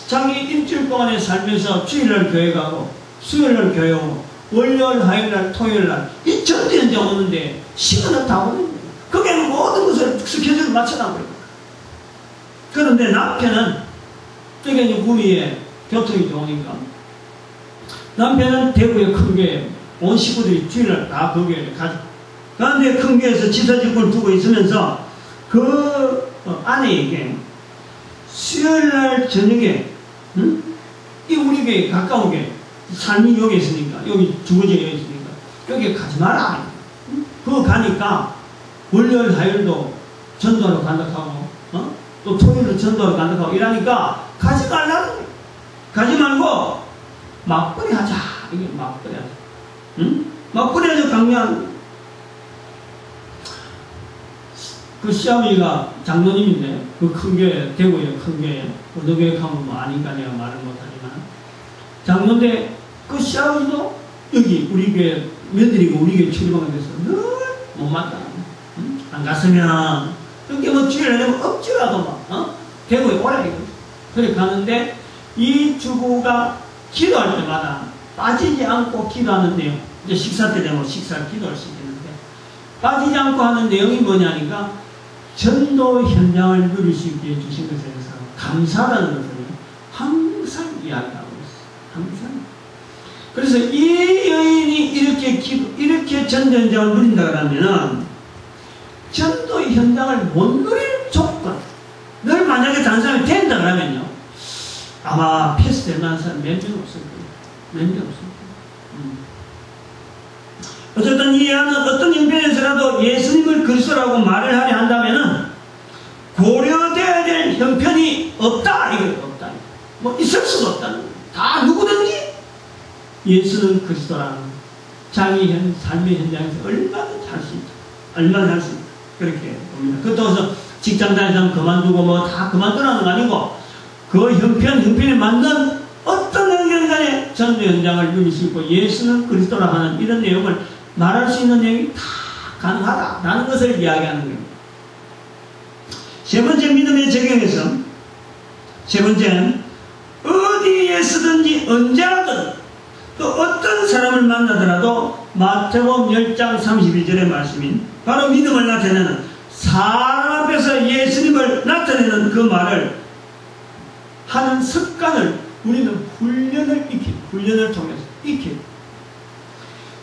[SPEAKER 1] 자기 일주일 동안에 살면서 주일날 교회 가고 수요일날 교회 오고 월요일, 화요일날, 토요일날 이 전도 현장 오는데 시간을 다 보내는 거예요. 거기에는 모든 것을 스케줄을 맞춰놔버려요. 그런데 남편은 여기 이제 구미에 교통이 좋으니까 남편은 대구의 큰 교회 온 식구들이 주일날 다 그 교회를 가죠. 그런데 큰 교회에서 지사직분을 두고 있으면서 그 아내에게 수요일날 저녁에 이 우리 교회 가까운 교회 삶이 여기 있으니까 여기 주거지가 여기 있으니까 여기 가지 마라. 그거 가니까 월요일 화요일도 전도하러 간다 하고 또 토요일도 전도하러 간다 하고 이러니까 가지 말라는 거예요. 가지 말고 막걸리 하자. 이게 막걸리 하자. 막걸리 하자 강요하는 거예요. 그 시아버지가 장로님인데 그 큰 교회 대구에 큰 교회 어느 교회 가면 뭐 아닌가 내가 말을 못하지만 장로인데 그 시아버지도 여기 우리 교회 며느리가 우리 교회 출입하게 돼서 늘 못 만나. 안 갔으면 그게 뭐 주일날 되면 억지라도 대구에 오라 이거. 그래 가는데 이 주부가 기도할 때마다 빠지지 않고 기도하는데요. 이제 식사 때 되면 식사를 기도할 수 있겠는데 빠지지 않고 하는 내용이 뭐냐니까 전도 현장을 누릴 수 있게 해주신 것에 대해서 감사하다는 것을 항상 이야기하고 있어요. 항상. 그래서 이 여인이 이렇게 전도 현장을 누린다 그러면은 전도 현장을 못 누릴 조건, 늘 만약에 다른 사람이 된다 그러면요, 아마 패스될 만한 사람 몇 명 없을 거예요. 몇 명 없을 거예요. 어쨌든 이 안은 어떤 형편에서라도 예수님을 그리스도라고 말을 하려 한다면은 고려되어야 될 형편이 없다. 이거 없다. 뭐 있을 수가 없다는 거예요. 다 누구든지 예수는 그리스도라는 자기 삶의 현장에서 얼마든지 할 수 있다. 얼마든지 할 수 있다. 그렇게 봅니다. 그렇다고 직장 다니는 사람 그만두고 뭐 다 그만두라는 거 아니고 그 형편에 맞는 어떤 현장간에 전도 현장을 누릴 수 있고 예수는 그리스도라 하는 이런 내용을 말할 수 있는 내용이 다 가능하다라는 것을 이야기하는 겁니다. 세 번째 믿음의 적용에서 세 번째는 어디에서든지 언제라든 또 어떤 사람을 만나더라도 마태복음 10장 32절의 말씀인 바로 믿음을 나타내는 사람 앞에서 예수님을 나타내는 그 말을 하는 습관을 우리는 훈련을 통해서 익히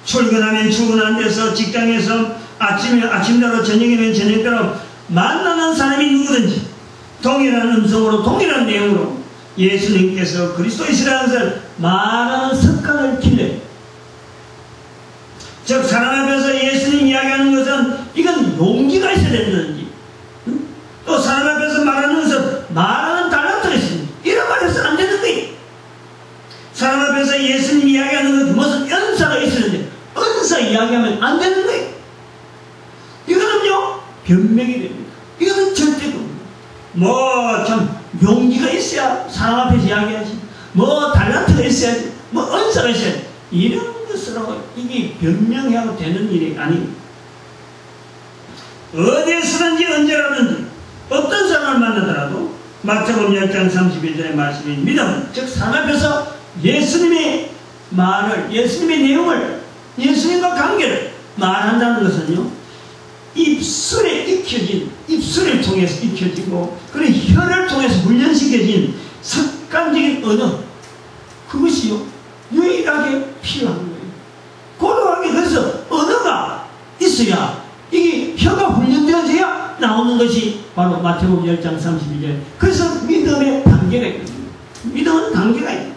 [SPEAKER 1] 출근하면 출근하는 데서 직장에서 아침대로 저녁이면 저녁대로 만나는 사람이 누구든지 동일한 음성으로 동일한 내용으로 예수님께서 그리스도이시라는 것을 말하는 습관을 길러요. 즉 사람 앞에서 예수님 이야기하는 것은 이건 용기가 있어야 되는지 또 사람 앞에서 말하는 것은 말하는 달란트가 있습니다. 이런 말 해서는 안 되는 거예요. 사람 앞에서 예수님 이야기하는 것은 무슨 연사가 있었는데 은사 이야기하면 안 되는 거예요. 이거는요 변명이 됩니다. 이거는 절대로 뭐 참 용기가 있어야 사람 앞에서 이야기하지 뭐 달란트가 있어야지 뭐 은사가 있어야지 이런 것으로 이게 변명하고 되는 일이 아닙니다. 어디에서든지 언제라든지 어떤 사람을 만나더라도 마태복음 10장 31절의 말씀인 믿음 즉 사람 앞에서 예수님의 말을 예수님의 내용을 예수님과 관계를 말한다는 것은요 입술에 익혀진 입술을 통해서 익혀지고 그리고 혀를 통해서 훈련시켜진 습관적인 언어 그것이요 유일하게 필요한 거예요. 고루하게 그래서 언어가 있어야 이게 혀가 훈련되어져야 나오는 것이 바로 마태복음 10장 32절 그래서 믿음의 단계가 있거든요. 믿음은 단계가 있어요.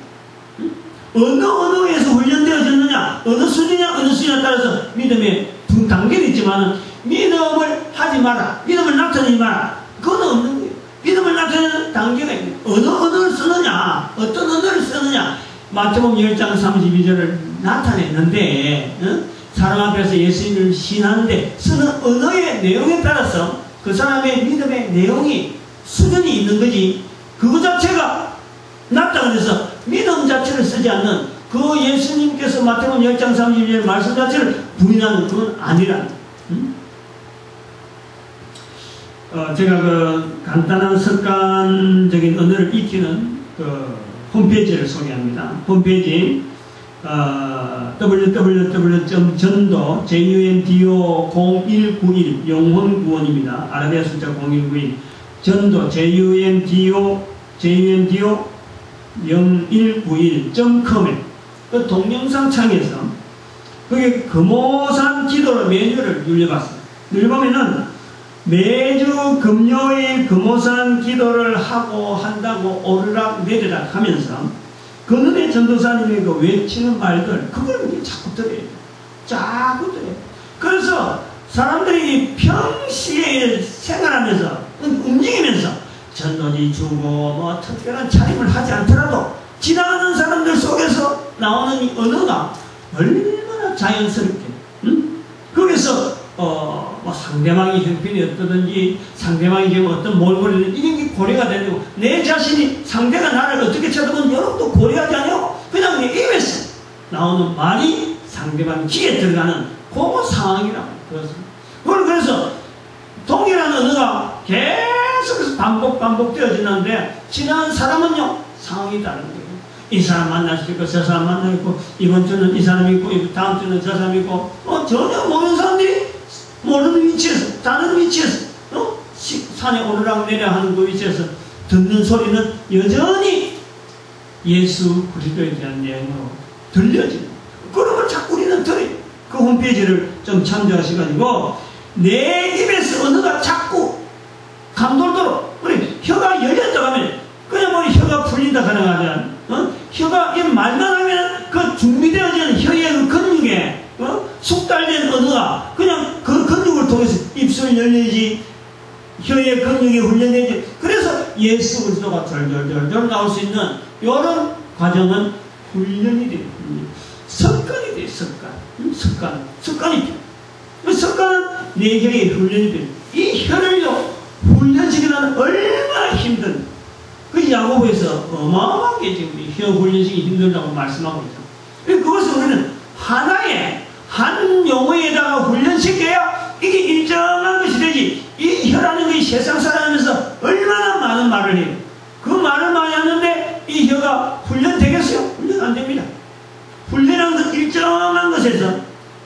[SPEAKER 1] 어느 언어에서 훈련되어졌느냐 어느 수준이냐 따라서 믿음의 두 단계는 있지만 믿음을 하지 마라 믿음을 나타내지 마라 그건 없는 거예요. 믿음을 나타내는 단계가 있는 어느 언어를 쓰느냐 어떤 언어를 쓰느냐 마태복음 10장 32절을 나타냈는데 사람 앞에서 예수님을 신하는데 쓰는 언어의 내용에 따라서 그 사람의 믿음의 내용이 수준이 있는 거지 그거 자체가 낮다 그래서 믿음 자체를 쓰지 않는 그 예수님께서 마태복음 10장 32절 말씀 자체를 부인하는 그건 아니라는 제가 그 간단한 습관적인 언어를 익히는 그 홈페이지를 소개합니다. 홈페이지 www.전도 JUNDO0191 영혼구원입니다. 아라비아 숫자 0191 전도 JUNDO 0191.com에 그 동영상 창에서 그게 금오산 기도로 메뉴를 눌려봤어요. 눌려보면은 매주 금요일 금오산 기도를 하고 한다고 오르락 내리락 하면서 그늘의 전도사님이 그 외치는 말들 그걸 자꾸 들어요. 자꾸 들어요. 그래서 사람들이 평시에 생활하면서 움직이면서 전도지 주고 뭐 특별한 차림을 하지 않더라도 지나가는 사람들 속에서 나오는 이 언어가 얼마나 자연스럽게 거기서 뭐 상대방이 형편이 어떠든지 상대방이 지금 어떤 몰골이든 이런 게 고려가 되고 내 자신이 상대가 나를 어떻게 쳐다보는 여러분도 고려하지 않아요. 그냥 내 입에서 나오는 말이 상대방 귀에 들어가는 그 상황이라고 그래서 동일한 언어가 계속해서 반복 반복되어지는데 지난 사람은요 상황이 다른 거예요. 이 사람 만날 수 있고 저 사람 만나 있고 이번 주는 이 사람이 있고 다음 주는 저 사람이 있고 전혀 모르는 사람들이 모르는 위치에서 다른 위치에서 산에 오르락 내리락 하는 그 위치에서 듣는 소리는 여전히 예수 그리스도에 대한 내용으로 들려지는 그런 걸 자꾸 우리는 들어요. 그 홈페이지를 좀 참조하셔가지고 내 입에서 언어가 자꾸 감돌도록 우리 혀가 열렸다 하면 그냥 뭐 혀가 풀린다 가능하지 혀가 이 말만 하면 그 준비되어진 혀의 그 근육에 숙달된 언어가 그냥 그 근육을 통해서 입술 열리지 혀의 근육이 훈련되지 그래서 예수 그리스도가 덜덜덜 나올 수 있는 이런 과정은 훈련이 돼요. 습관이 돼요. 습관이 돼요. 습관은 내 혀의 훈련이 돼요. 이 혀를요 훈련시키는 얼마나 힘든 그 야고보에서 어마어마하게 지금 혀 훈련시키기 힘들다고 말씀하고 있죠. 그것을 우리는 하나의 한 용어에다가 훈련시켜야 이게 일정한 것이 되지. 이 혀라는 것이 세상 살아가면서 얼마나 많은 말을 해요. 그 말을 많이 하는데 이 혀가 훈련되겠어요? 훈련 안 됩니다. 훈련한 것 일정한 것에서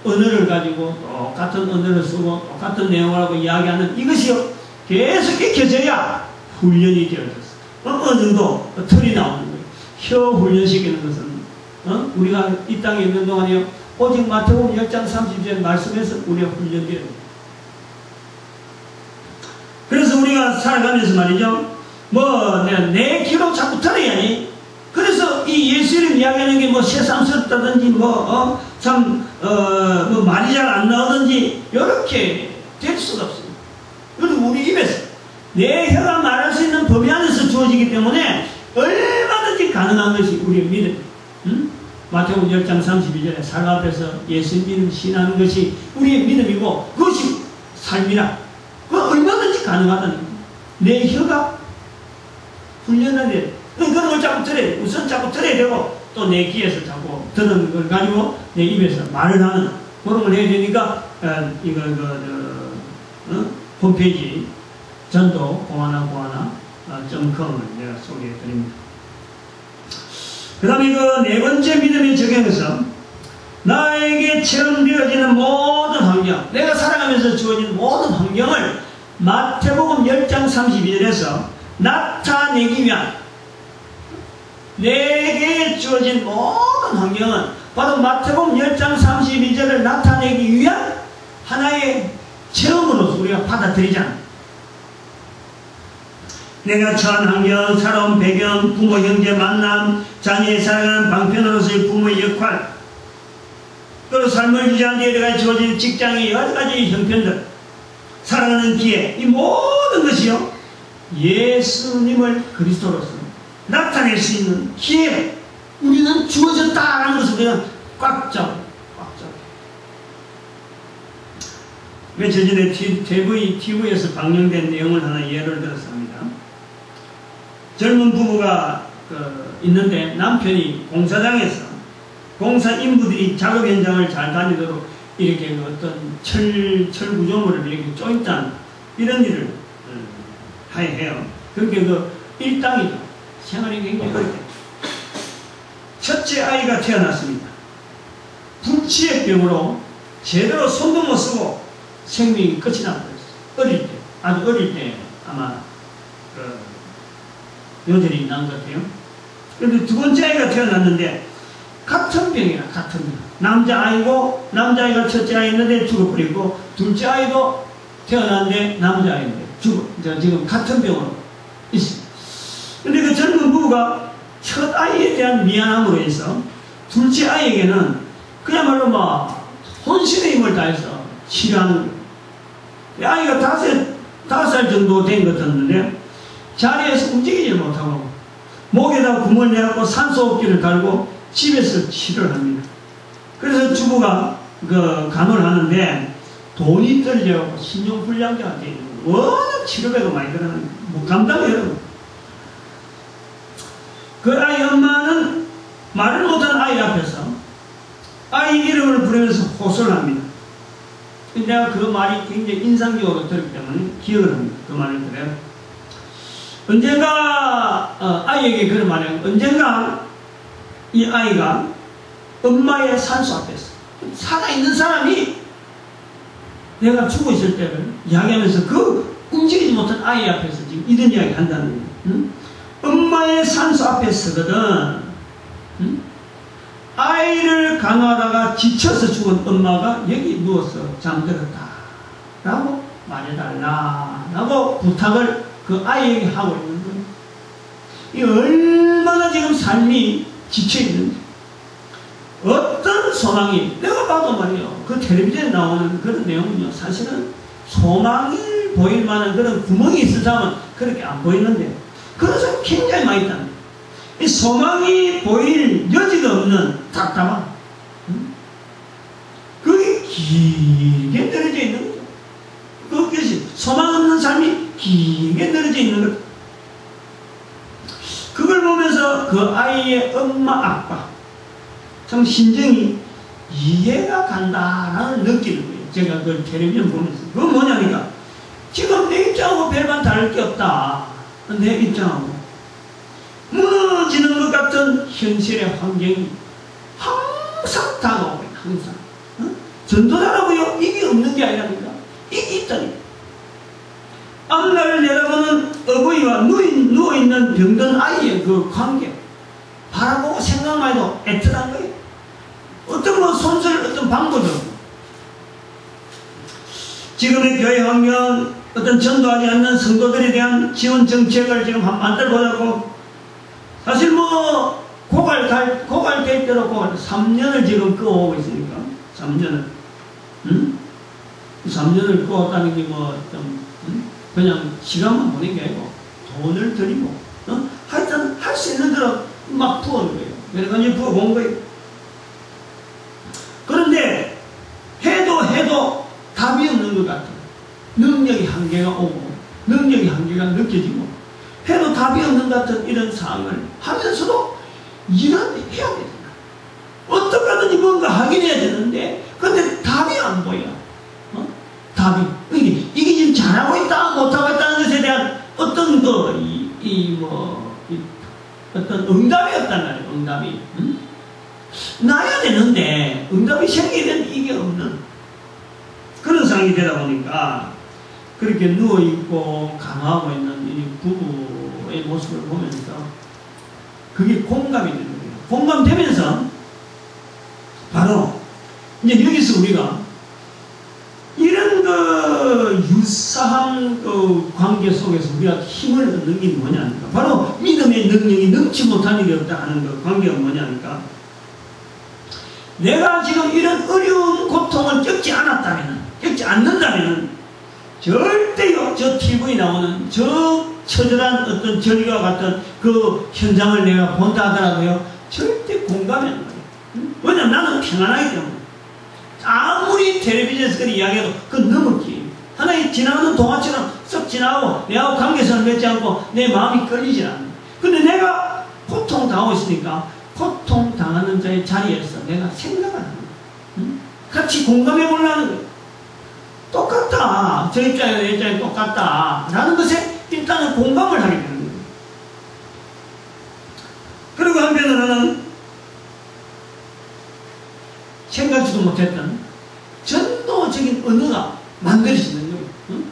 [SPEAKER 1] 언어를 가지고 똑같은 언어를 쓰고 똑같은 내용을 하고 이야기하는 이것이요 계속 익혀져야 훈련이 되어졌어. 어느 정도 틀이 나오는 거예요. 혀 훈련시키는 것은 우리가 이 땅에 있는 동안에요 오직 마태복음 10장 30절 말씀에서 우리가 훈련되어야 돼요. 그래서 우리가 살아가면서 말이죠 내 귀로 자꾸 들어야지. 그래서 이 예수 이름 이야기하는 게 뭐 새삼스럽다든지 뭐 말이 잘 안 나오든지 이렇게 될 수가 없습니다. 그리고 우리 입에서 내 혀가 말할 수 있는 범위 안에서 주어지기 때문에 얼마든지 가능한 것이 우리의 믿음. 마태복음 10장 32절에 살 앞에서 예수 믿음 신하는 것이 우리의 믿음이고 그것이 삶이라. 그건 얼마든지 가능하다는 거예요. 내 혀가 훈련해야 돼요. 그런 걸 자꾸 들어야 우선 자꾸 들어야 되고 또 내 귀에서 자꾸 듣는 걸 가지고 내 입에서 말을 하는 그런 걸 해야 되니까 홈페이지 전도 공하나.com을 내가 소개해 드립니다. 그 다음에 그 네 번째 믿음의 적용에서 나에게 체험되어지는 모든 환경, 내가 살아가면서 주어진 모든 환경을 마태복음 10장 32절에서 나타내기 위한 내게 주어진 모든 환경은 바로 마태복음 10장 32절을 나타내기 위한 하나의 체험으로서 우리가 받아들이잖아. 내가 처한 환경, 살아온 배경, 부모 형제 만남, 자녀의 살아가는 방편으로서의 부모의 역할, 그리고 삶을 유지하는 데 내가 주어진 직장의 여러 가지 형편들, 살아가는 기회, 이 모든 것이요 예수님을 그리스도로서 나타낼 수 있는 기회, 우리는 주어졌다라는 것을 우리는 꽉 잡아. 며칠 전에 TV에서 방영된 내용을 하나 예를 들어서 합니다. 젊은 부부가 있는데 남편이 공사장에서 공사 인부들이 작업 현장을 잘 다니도록 이렇게 어떤 철 구조물을 이렇게 쪼인다는 이런 일을 해요. 그렇게 일당이죠. 생활이 굉장히 어렵게. 첫째 아이가 태어났습니다. 불치의 병으로 제대로 손도 못 쓰고 생명이 끝이 나버렸어요. 아주 어릴 때 아마 요절이 난 것 같아요. 그런데 두 번째 아이가 태어났는데 같은 병이라 같은 병. 남자아이가 첫째 아이였는데 죽어버리고 둘째 아이도 태어났는데 남자아이인데 지금 같은 병으로 있습니다. 그런데 그 젊은 부부가 첫 아이에 대한 미안함으로 해서 둘째 아이에게는 그야말로 막 혼신의 힘을 다해서 치료하는 거예요. 아이가 5살 정도 된 것 같았는데 자리에서 움직이지 못하고 목에다 구멍을 내갖고 산소호흡기를 달고 집에서 치료를 합니다. 그래서 주부가 간호를 하는데 돈이 떨려갖고 신용불량자가 되는 거예요. 워낙 치료비가 많이 들어가는 못 감당해요. 그 아이 엄마는 말을 못한 아이 앞에서 아이 이름을 부르면서 호소를 합니다. 내가 그 말이 굉장히 인상적으로 들었기 때문에 기억을 합니다. 그 말을 들어요. 언젠가 아이에게 그런 말이에요. 언젠가 이 아이가 엄마의 산소 앞에서 살아있는 사람이 내가 죽어 있을 때를 이야기하면서 그 움직이지 못한 아이 앞에서 지금 이런 이야기 한다는 거예요. 응? 엄마의 산소 앞에 서거든. 응? 아이를 간호하다가 지쳐서 죽은 엄마가 여기 누워서 잠들었다 라고 말해달라 라고 부탁을 그 아이에게 하고 있는 거예요. 이 얼마나 지금 삶이 지쳐있는지, 어떤 소망이, 내가 봐도 말이에요, 그 텔레비전에 나오는 그런 내용은요, 사실은 소망이 보일 만한 그런 구멍이 있을 사람은 그렇게 안 보이는데, 그런 사람이 굉장히 많이 있다는 거예요. 이 소망이 보일 여지가 없는 답답함, 그게 길게 늘어져 있는 거죠. 그것이 소망 없는 삶이 길게 늘어져 있는 거죠. 그걸 보면서 그 아이의 엄마 아빠 참 심정이 이해가 간다라는 느끼는 거예요. 제가 그걸 텔레비전 보면서. 그건 뭐냐니까 지금 내 입장하고 별반 다를 게 없다. 내 입장하고 무너지는 것 같은 현실의 환경이 항상 다가오고 있다. 항상. 전도자라고요? 이게 없는 게 아니랍니다. 이게 있다니까. 앞날을 내다보는 어버이와 누워있는 병든 아이의 그 관계 바라보고 생각만 해도 애틋한 거예요. 어떤 뭐 손질, 어떤 방법이 없고. 지금의 교회 환경, 어떤 전도하지 않는 성도들에 대한 지원 정책을 지금 만들어 보자고. 사실 뭐 고갈될 대로 3년을 지금 끄어오고 있으니까. 3년을. 응? 3년을 끄었다는 게 뭐 좀 그냥 시간만 보낸 게 아니고 돈을 들이고 하여튼 할 수 있는 대로 막 부어온 거예요. 여러 가지 부어본 거예요. 그런데 해도 답이 없는 것 같아요. 능력이 한계가 오고 능력이 한계가 느껴지고 해도 답이 없는 것 같은 이런 상황을 하면서도 일은 해야 되잖아. 어떻게든지 뭔가 하긴 해야 되는데 근데 답이 안 보여. 답이 이게 지금 잘하고 있다 못하고 있다는 것에 대한 어떤 어떤 응답이 없단 말이에요. 응답이 나야 되는데 응답이 생기면 이게 없는 그런 상황이 되다 보니까 그렇게 누워있고 간호하고 있는 이 부부의 모습을 보면서 그게 공감이 되는 거예요. 공감되면서 바로 이제 여기서 우리가 이런 유사한 관계 속에서 우리가 힘을 얻는 게 뭐냐니까 바로 믿음의 능력이 넘치 못한 일이 없다 하는 관계가 뭐냐니까 내가 지금 이런 어려운 고통을 겪지 않는다면 절대요 저 TV에 나오는 저 처절한 어떤 절기와 같은 그 현장을 내가 본다 하더라도요 절대 공감이 안 가요. 왜냐면 나는 평안하기 때문에 아무리 텔레비전에서 그런 이야기해도 그건 넘었지. 하나의 지나가는 동화처럼 썩 지나가고 내하고 관계선을 맺지 않고 내 마음이 끌리지 않아. 근데 내가 고통당하고 있으니까 고통당하는 자의 자리에서 내가 생각을 하는 거야. 응? 같이 공감해 보려는 거야. 똑같다. 저 입장이나 내 입장이 똑같다. 라는 것에 일단은 공감을 하게 되는 거예요. 그리고 한편으로는 생각지도 못했던 전도적인 언어가 만들어지는 거예요. 응?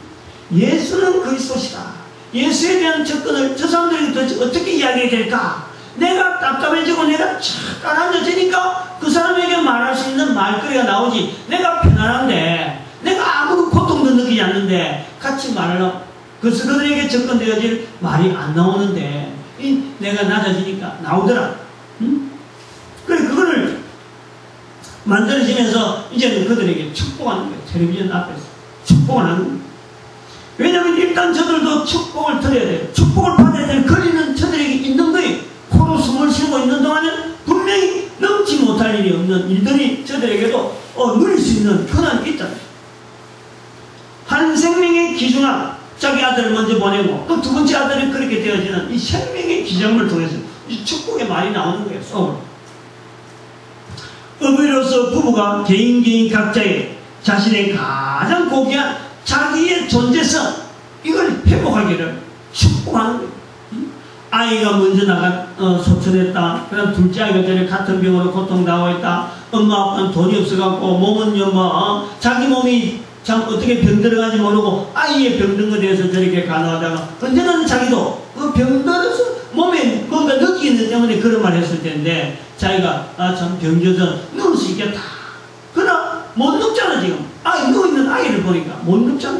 [SPEAKER 1] 예수는 그리스도시다. 예수에 대한 접근을 저 사람들에게 도대체 어떻게 이야기해야 될까? 내가 답답해지고 내가 착 가라앉아지니까 그 사람에게 말할 수 있는 말거리가 나오지. 내가 편안한데 내가 아무 고통도 느끼지 않는데 같이 말하려고 그래서 그들에게 접근되어질 말이 안 나오는데 내가 낮아지니까 나오더라. 응? 그래 그거를 만들어지면서 이제는 그들에게 축복하는 거예요. 텔레비전 앞에서 축복을 하는 거예요. 왜냐하면 일단 저들도 축복을 드려야 돼요. 축복을 받아야 될 권리는 저들에게 있는 거예요. 코로 숨을 쉬고 있는 동안은 분명히 넘지 못할 일이 없는 일들이 저들에게도 누릴 수 있는 권한이 있다. 한 생명의 기준아 자기 아들을 먼저 보내고 또 두 번째 아들이 그렇게 되어지는 이 생명의 기정을 통해서 이 축복의 말이 나오는 거예요. 서울. 어머니로서 부부가 개인 각자의 자신의 가장 고귀한 자기의 존재성 이걸 회복하기를 축복하는 거예요. 아이가 먼저 소천했다. 그다음 둘째 아이가 전에 같은 병으로 고통당하고 있다. 엄마 아빠는 돈이 없어갖고 몸은 자기 몸이 참 어떻게 병들어가는지 모르고 아이의 병든 것에 대해서 저렇게 간호하다가 언제는 자기도 병들어서 몸에 뭔가 느끼는 때문에 그런 말 했을 텐데 자기가 참 병져서 누울 수 있겠다. 그러나 못 눕잖아. 지금 누워있는 아이를 보니까 못 눕잖아.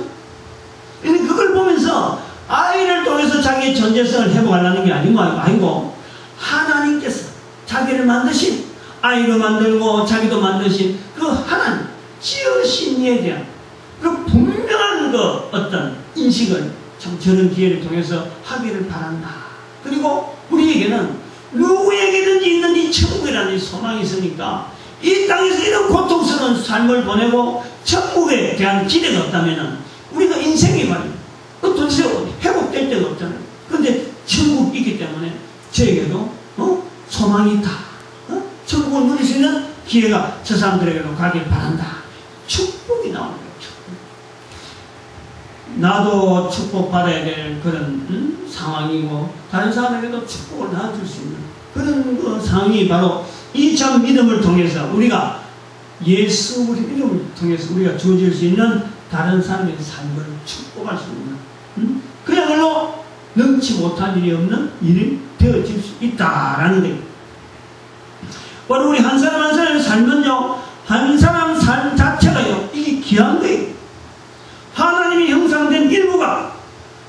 [SPEAKER 1] 그걸 보면서 아이를 통해서 자기의 존재성을 회복하려는 게 아니고 하나님께서 자기를 만드신, 아이를 만들고 자기도 만드신 그 하나님 지으신 이에 대한 그 분명한 그 어떤 인식을 참 저런 기회를 통해서 하기를 바란다. 그리고 우리에게는 누구에게든지 있는 이 천국이라는 이 소망이 있으니까 이 땅에서 이런 고통스러운 삶을 보내고 천국에 대한 기대가 없다면 우리가 인생이 말이야 도대체 회복될 데가 없잖아요. 그런데 천국이 있기 때문에 저에게도 소망이 있다. 천국을 누릴 수 있는 기회가 저 사람들에게도 가길 바란다. 축복이 나오는 거예요. 나도 축복받아야 될 그런 상황이고 다른 사람에게도 축복을 나눠줄 수 있는 그런 그 상황이 바로 이 참 믿음을 통해서 우리가 예수 우리 이름을 통해서 우리가 주어질 수 있는 다른 사람의 삶을 축복할 수 있는 그야말로 능치 못한 일이 없는 일이 되어질 수 있다라는 거예요. 바로 우리 한 사람 한 사람의 삶은요, 한 사람 삶 자체가요, 이게 귀한 거예요. 하나님이 형상된 일부가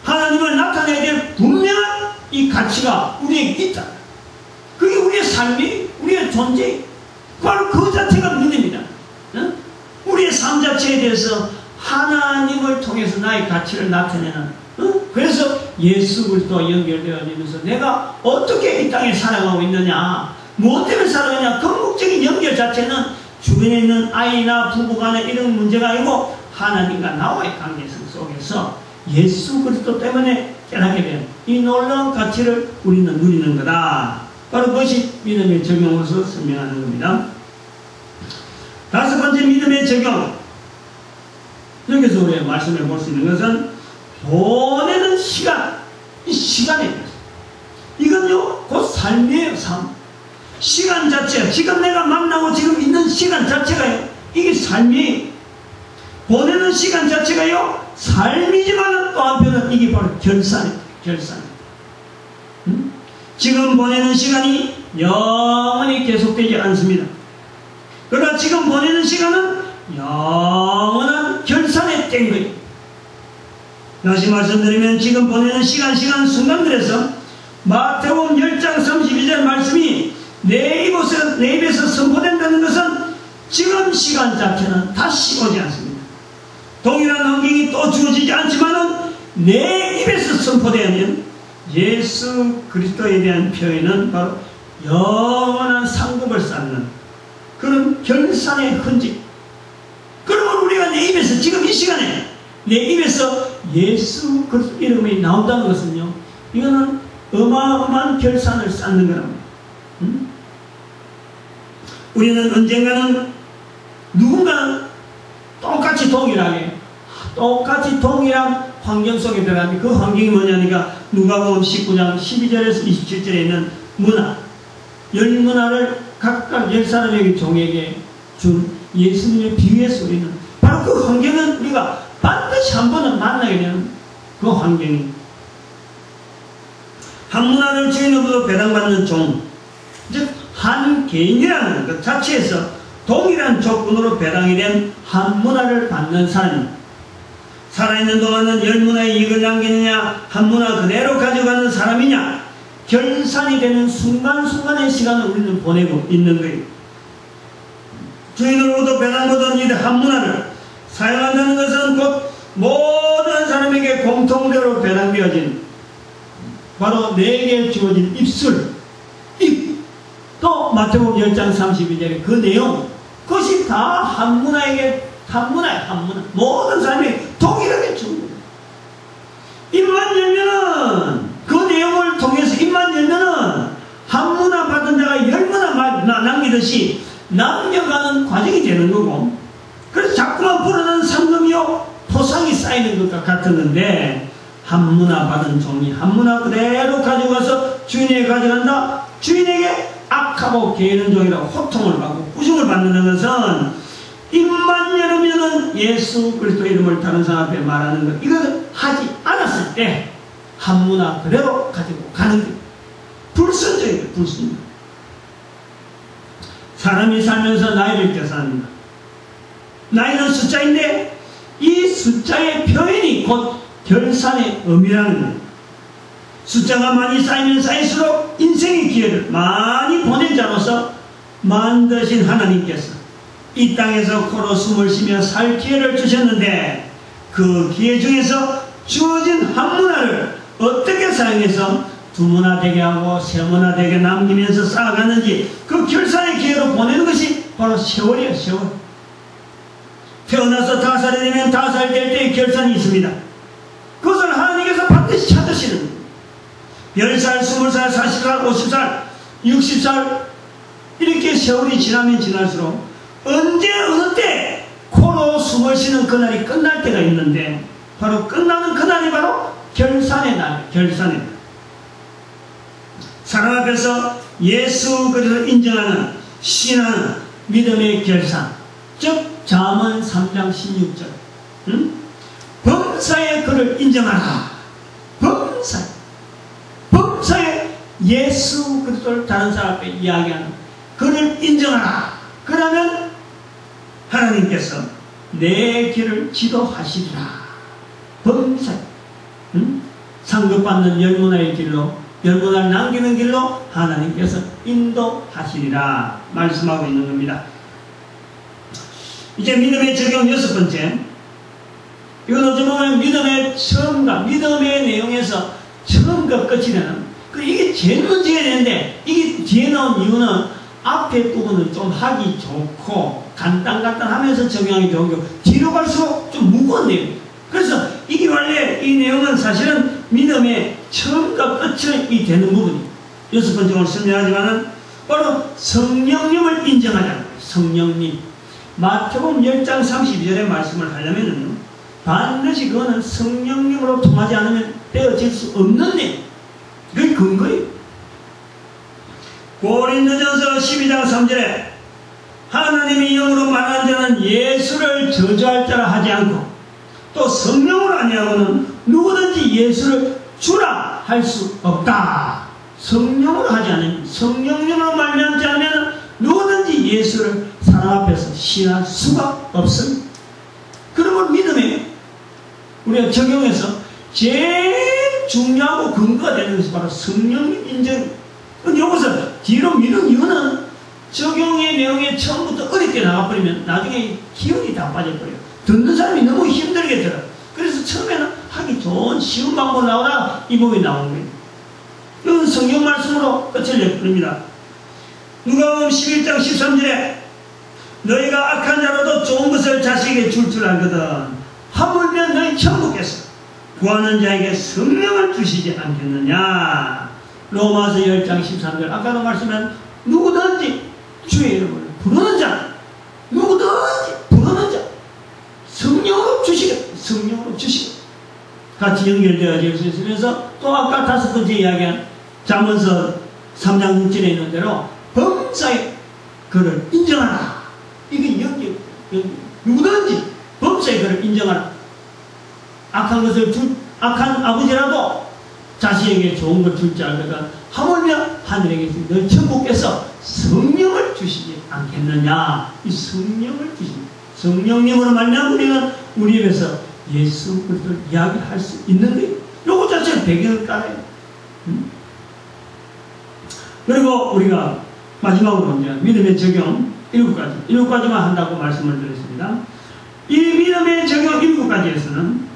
[SPEAKER 1] 하나님을 나타내야 될 분명한 이 가치가 우리에게 있다. 그게 우리의 삶이, 우리의 존재, 바로 그 자체가 믿음이다. 우리의 삶 자체에 대해서 하나님을 통해서 나의 가치를 나타내는, 그래서 예수 그리스도와 연결되어지면서 내가 어떻게 이 땅에 살아가고 있느냐, 무엇 때문에 살아가냐, 궁극적인 연결 자체는 주변에 있는 아이나 부부간의 이런 문제가 아니고 하나님과 나와의 관계성 속에서 예수 그리스도 때문에 깨닫게 된 이 놀라운 가치를 우리는 누리는 거다. 바로 그것이 믿음의 적용으로서 설명하는 겁니다. 다섯 번째 믿음의 적용. 여기서 우리가 말씀해 볼 수 있는 것은 보내는 시간, 이 시간에 대해서. 이건요, 곧 삶이에요, 삶. 시간 자체가, 지금 내가 만나고 지금 있는 시간 자체가요, 이게 삶이에요. 보내는 시간 자체가요, 삶이지만 또 한편은 이게 바로 결산이에요, 결산. 지금 보내는 시간이 영원히 계속되지 않습니다. 그러나 지금 보내는 시간은 영원한 결산에 뗀 거예요. 다시 말씀드리면 지금 보내는 시간 순간들에서 마태복음 10장 32절 말씀이 내 입에서 선포된다는 것은 지금 시간 자체는 다시 오지 않습니다. 동일한 환경이 또 주어지지 않지만은 내 입에서 선포되면 예수 그리스도에 대한 표현은 바로 영원한 상급을 쌓는 그런 결산의 흔적. 그러면 우리가 내 입에서 지금 이 시간에 내 입에서 예수 그리스도 이름이 나온다는 것은요, 이거는 어마어마한 결산을 쌓는 거랍니다. 우리는 언젠가는 누군가는 똑같이 동일한 환경 속에 들어가는데 그 환경이 뭐냐니까 누가복음 19장 12절에서 27절에 있는 문화, 열 문화를 각각 열 사람에게 종에게 준 예수님의 비유에서 우리는 바로 그 환경은 우리가 반드시 한 번은 만나게 되는 그 환경이 한 문화를 주인으로부터 배당받는 종, 즉 한 개인이라는 것 자체에서 동일한 조건으로 배당이 된 한 문화를 받는 사람입니다. 살아있는 동안은 열 문화의 이익을 남기느냐, 한 문화 그대로 가져가는 사람이냐, 결산이 되는 순간순간의 시간을 우리는 보내고 있는 거예요. 주인으로부터 배당받은 이 한 문화를 사용한다는 것은 곧 모든 사람에게 공통대로 배당되어진 바로 내게 주어진 입술, 또 마태복음 10장 32절에 그 내용, 그것이 다 한 문화에게 한 문화, 모든 사람이 동일하게 주는 거예요. 입만 열면은 그 내용을 통해서 입만 열면은 한 문화 받은 자가 열 문화 남기듯이 남겨가는 과정이 되는 거고, 그래서 자꾸만 불어나는 상금이요 포상이 쌓이는 것과 같은 건데, 한문화 받은 종이 한문화 그대로 가지고 가서 주인에게 가져간다. 주인에게 악하고 게으른 종이라고 호통을 받고 꾸중을 받는 것은 입만 열으면은 예수 그리스도 이름을 다른 사람 앞에 말하는 것, 이것을 하지 않았을 때 한문화 그대로 가지고 가는 것. 불순종이에요. 불순종. 사람이 살면서 나이를 계산합니다. 나이는 숫자인데 이 숫자의 표현이 곧 결산의 의미라는 거예요. 숫자가 많이 쌓이면 쌓일수록 인생의 기회를 많이 보낸 자로서 만드신 하나님께서 이 땅에서 코로 숨을 쉬며 살 기회를 주셨는데 그 기회 중에서 주어진 한 문화를 어떻게 사용해서 두 문화 되게 하고 세 문화 되게 남기면서 쌓아가는지 그 결산의 기회로 보내는 것이 바로 세월이에요. 세월. 태어나서 5살이 되면 5살 될 때의 결산이 있습니다. 그것을 하나님께서 반드시 찾으시는 거예요. 10살, 20살, 40살, 50살, 60살 이렇게 세월이 지나면 지날수록 언제 어느 때 코로 숨을 쉬는 그날이 끝날 때가 있는데 바로 끝나는 그날이 바로 결산의 날, 결산의 날. 사람 앞에서 예수 그리스도를 인정하는 신앙은 믿음의 결산, 즉 잠언 3장 16절 범사에 그를 인정하라. 범사에 예수 그리스도를 다른 사람 앞에 이야기하는 그를 인정하라. 그러면 하나님께서 내 길을 지도하시리라. 범사에 상급받는 열문화의 길로, 열문화를 남기는 길로 하나님께서 인도하시리라 말씀하고 있는 겁니다. 이제 믿음의 적용 6번째. 이건 어찌 보면 믿음의 처음과 믿음의 내용에서 처음과 끝이 되는, 이게 제일 먼저 해야 되는데 이게 뒤에 나온 이유는 앞에 부분은 좀 하기 좋고 간단하면서 적용하기 좋은 게 뒤로 갈수록 좀 무거운 내용이에요. 그래서 이게 원래 이 내용은 사실은 믿음의 처음과 끝이 되는 부분이에요. 6번째 오늘 설명하지만은 바로 성령님을 인정하자는 거예요. 성령님. 마태복음 10장 32절의 말씀을 하려면은 반드시 그거는 성령님으로 통하지 않으면 되어질 수 없는 내용. 그게 근거예요. 고린도전서 12장 3절에 하나님이 영으로 말하는 자는 예수를 저주할 자라 하지 않고 또 성령으로 아니하고는 누구든지 예수를 주라 할 수 없다. 성령으로 하지 않으면, 성령님으로 말미암지 않으면 누구든지 예수를 사람 앞에서 시인할 수가 없습니다. 그러면 믿음에 우리가 적용해서 제일 중요하고 근거가 되는 것이 바로 성령님 인정. 여기서 뒤로 미룬 이유는 적용의 내용에 처음부터 어렵게 나가버리면 나중에 기운이 다 빠져버려요. 듣는 사람이 너무 힘들게 들어요. 그래서 처음에는 하기 좋은 쉬운 방법을 나오다가 이 부분이 나오는 거예요. 이건 성경 말씀으로 끝을 내버립니다. 누가복음 11장 13절에 너희가 악한 자로도 좋은 것을 자식에게 줄 알거든 하물며 너희 천국에서 구하는 자에게 성령을 주시지 않겠느냐. 로마서 10장 13절 아까도 말씀한 누구든지 주의 이름을 부르는 자, 누구든지 부르는 자 성령으로 주시겠다. 성령으로 주시겠다. 같이 연결되어질 수 있으면서 또 아까 5번째 이야기한 잠언서 3장 6절에 있는 대로 범사에 그를 인정하라. 이게 연결. 누구든지 범사에 그를 인정하라. 악한 것을 악한 아버지라도 자식에게 좋은 걸 줄 줄 알거든 하물며 하늘에 계신 너 천국께서 성령을 주시지 않겠느냐. 이 성령을 주십니다. 성령님으로 말미암아 우리는 우리 입에서 예수 그리스도를 이야기할 수 있는 거예요. 요거 자체는 배경을 깔아요. 그리고 우리가 마지막으로 이제 믿음의 적용 7가지만 한다고 말씀을 드렸습니다. 이 믿음의 적용 7가지에서는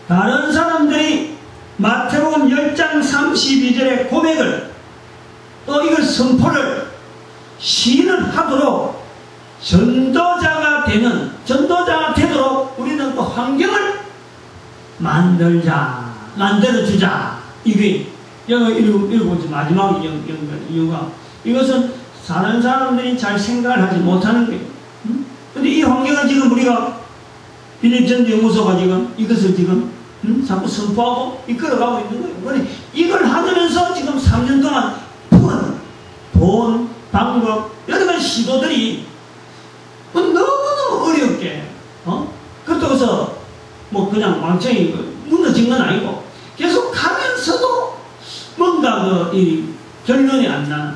[SPEAKER 1] 다른 사람들이 마태복음 10장 32절의 고백을 또 이걸 선포를 시인을 하도록 전도자가 되도록 우리는 또 환경을 만들어주자. 이게 읽어보지 마지막 이유가 이것은 다른 사람들이 잘 생각을 하지 못하는 거예요. 근데 이 환경은 지금 우리가 빌립전도 연구소가 지금 이것을 지금 자꾸 선포하고 이끌어가고 있는 거예요. 이걸 하면서 지금 3년 동안 푸는 돈, 방법, 여러 가지 시도들이 너무너무 어렵게, 그렇다고 해서 뭐 그냥 왕창이 무너진 건 아니고 계속 가면서도 뭔가 이 결론이 안 나는,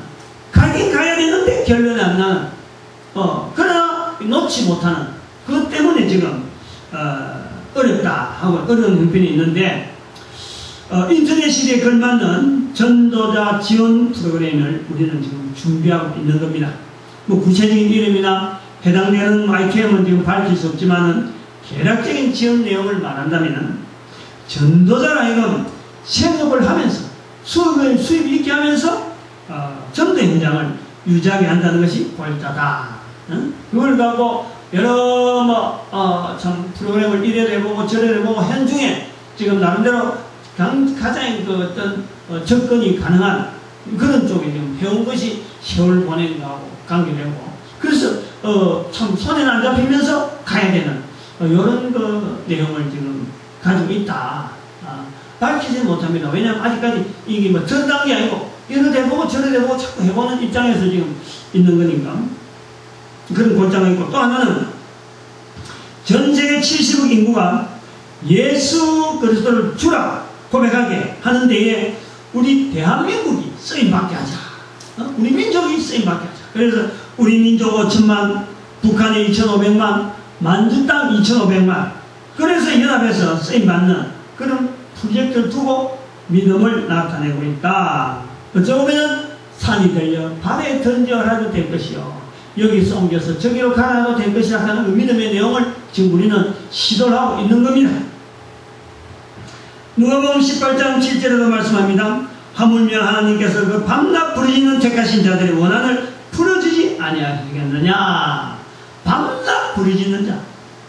[SPEAKER 1] 가긴 가야 되는데 결론이 안 나는, 그러나 놓지 못하는 그것 때문에 지금 어렵다 하고 어려운 형편이 있는데, 인터넷 시대에 걸맞는 전도자 지원 프로그램을 우리는 지금 준비하고 있는 겁니다. 뭐 구체적인 이름이나 해당되는 아이템은 지금 밝힐 수 없지만은 개략적인 지원 내용을 말한다면은 전도자가 이건 생업을 하면서 수입 있게 하면서 전도 현장을 유지하게 한다는 것이 골자다. 그걸 갖고 여러 참 프로그램을 이래도 해보고 저래도 해보고 한 중에 지금 나름대로 가장 그 어떤 접근이 가능한 그런 쪽에 지금 해온 것이 세월 보낸 거하고 관계되고, 그래서 참 손에 안 잡히면서 가야 되는 이런 그 내용을 지금 가지고 있다. 밝히지 못합니다. 왜냐하면 아직까지 이게 뭐 전당한 게 아니고 이래도 해보고 저래도 해보고 자꾸 해보는 입장에서 지금 있는 거니까 그런 골자가 있고, 또 하나는 전 세계 70억 인구가 예수 그리스도를 주라 고백하게 하는 데에 우리 대한민국이 쓰임받게 하자. 우리 민족이 쓰임받게 하자. 그래서 우리 민족 5천만, 북한에 2,500만, 만주 땅 2,500만, 그래서 연합해서 쓰임받는 그런 프로젝트를 두고 믿음을 나타내고 있다. 어쩌고 보면 산이 들려 바다에 던져라도 될 것이요, 여기서 옮겨서 저기로 가라도 될 것이라 하는 그 믿음의 내용을 지금 우리는 시도를 하고 있는 겁니다. 누가복음 18장 7절에도 말씀합니다. 하물며 하나님께서 그 밤낮 부르짖는 택하신 자들의 원한을 풀어주지 아니하시겠느냐. 밤낮 부르짖는 자,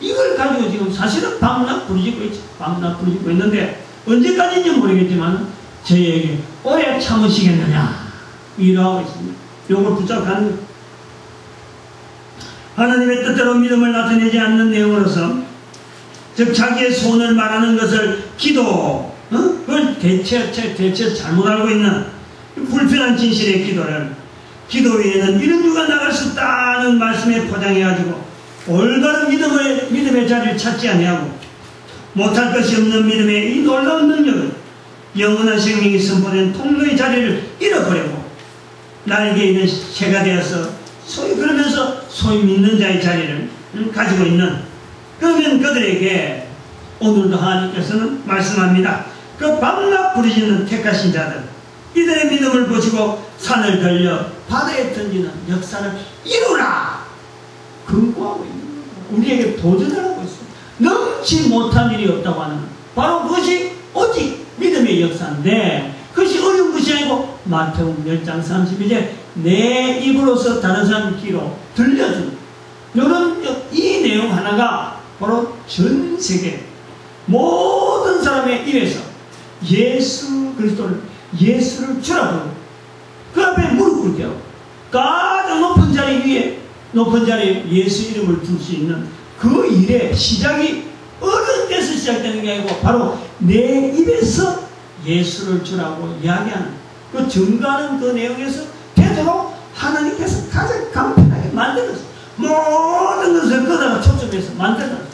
[SPEAKER 1] 이걸 가지고 지금 사실은 밤낮 부르짖고 있죠. 밤낮 부르짖고 있는데 언제까지인지 모르겠지만 저희에게 오래 참으시겠느냐 이러하고 있습니다. 이걸 붙잡고 는 하나님의 뜻대로 믿음을 나타내지 않는 내용으로서, 즉 자기의 소원을 말하는 것을 기도, 그걸 대체 잘못 알고 있는 불편한 진실의 기도를, 기도 외에는 이런 이유가 나갈 수 없다는 말씀에 포장해가지고 올바른 믿음의 자리를 찾지 아니하고 못할 것이 없는 믿음의 이 놀라운 능력은 영원한 생명이 선포된 통로의 자리를 잃어버리고 나에게 있는 새가 되어서 그러면서 소위 믿는 자의 자리를 가지고 있는, 그러면 그들에게 오늘도 하나님께서는 말씀합니다. 그 밤낮 부르짖는 택하신 자들, 이들의 믿음을 보시고 산을 들려 바다에 던지는 역사를 이루라 근거하고 있는 거예요. 우리에게 도전을 하고 있습니다. 넘지 못한 일이 없다고 하는, 바로 그것이 오직 믿음의 역사인데, 그것이 어려운 것이 아니고 마태복음 10장 32절 내 입으로서 다른 사람 귀로 들려주는 이런 이 내용 하나가 바로 전 세계 모든 사람의 입에서 예수 그리스도를, 예수를 주라고 그 앞에 무릎 꿇게 하고 가장 높은 자리 위에, 높은 자리에 예수 이름을 둘 수 있는 그 일의 시작이 어른 데서 시작되는 게 아니고 바로 내 입에서 예수를 주라고 이야기하는, 그 증거하는 그 내용에서 되도록 하나님께서 가장 간편하게 만들었어요. 모든 것을 거다가 초점해서 만들었어요.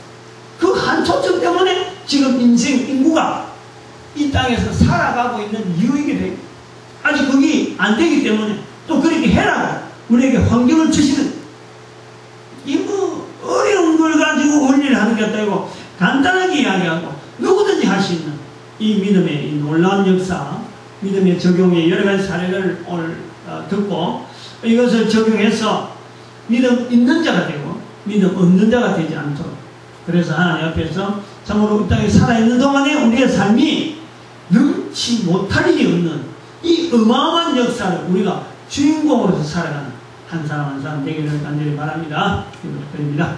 [SPEAKER 1] 그 한 초점 때문에 지금 인구가 이 땅에서 살아가고 있는 이유이게 돼요. 아직 그게 안 되기 때문에 또 그렇게 해라고 우리에게 환경을 주시는, 이 뭐 어려운 걸 가지고 원리를 하는 게 아니고 간단하게 이야기하고 누구든지 할 수 있는 이 믿음의 이 놀라운 역사, 믿음의 적용의 여러 가지 사례를 오늘 듣고 이것을 적용해서 믿음 있는 자가 되고 믿음 없는 자가 되지 않도록, 그래서 하나님 앞에서 참으로 이 땅에 살아있는 동안에 우리의 삶이 능치 못할 일이 없는 이 어마어마한 역사를 우리가 주인공으로서 살아가는 한 사람 한 사람 되기를 간절히 바랍니다. 기도드립니다.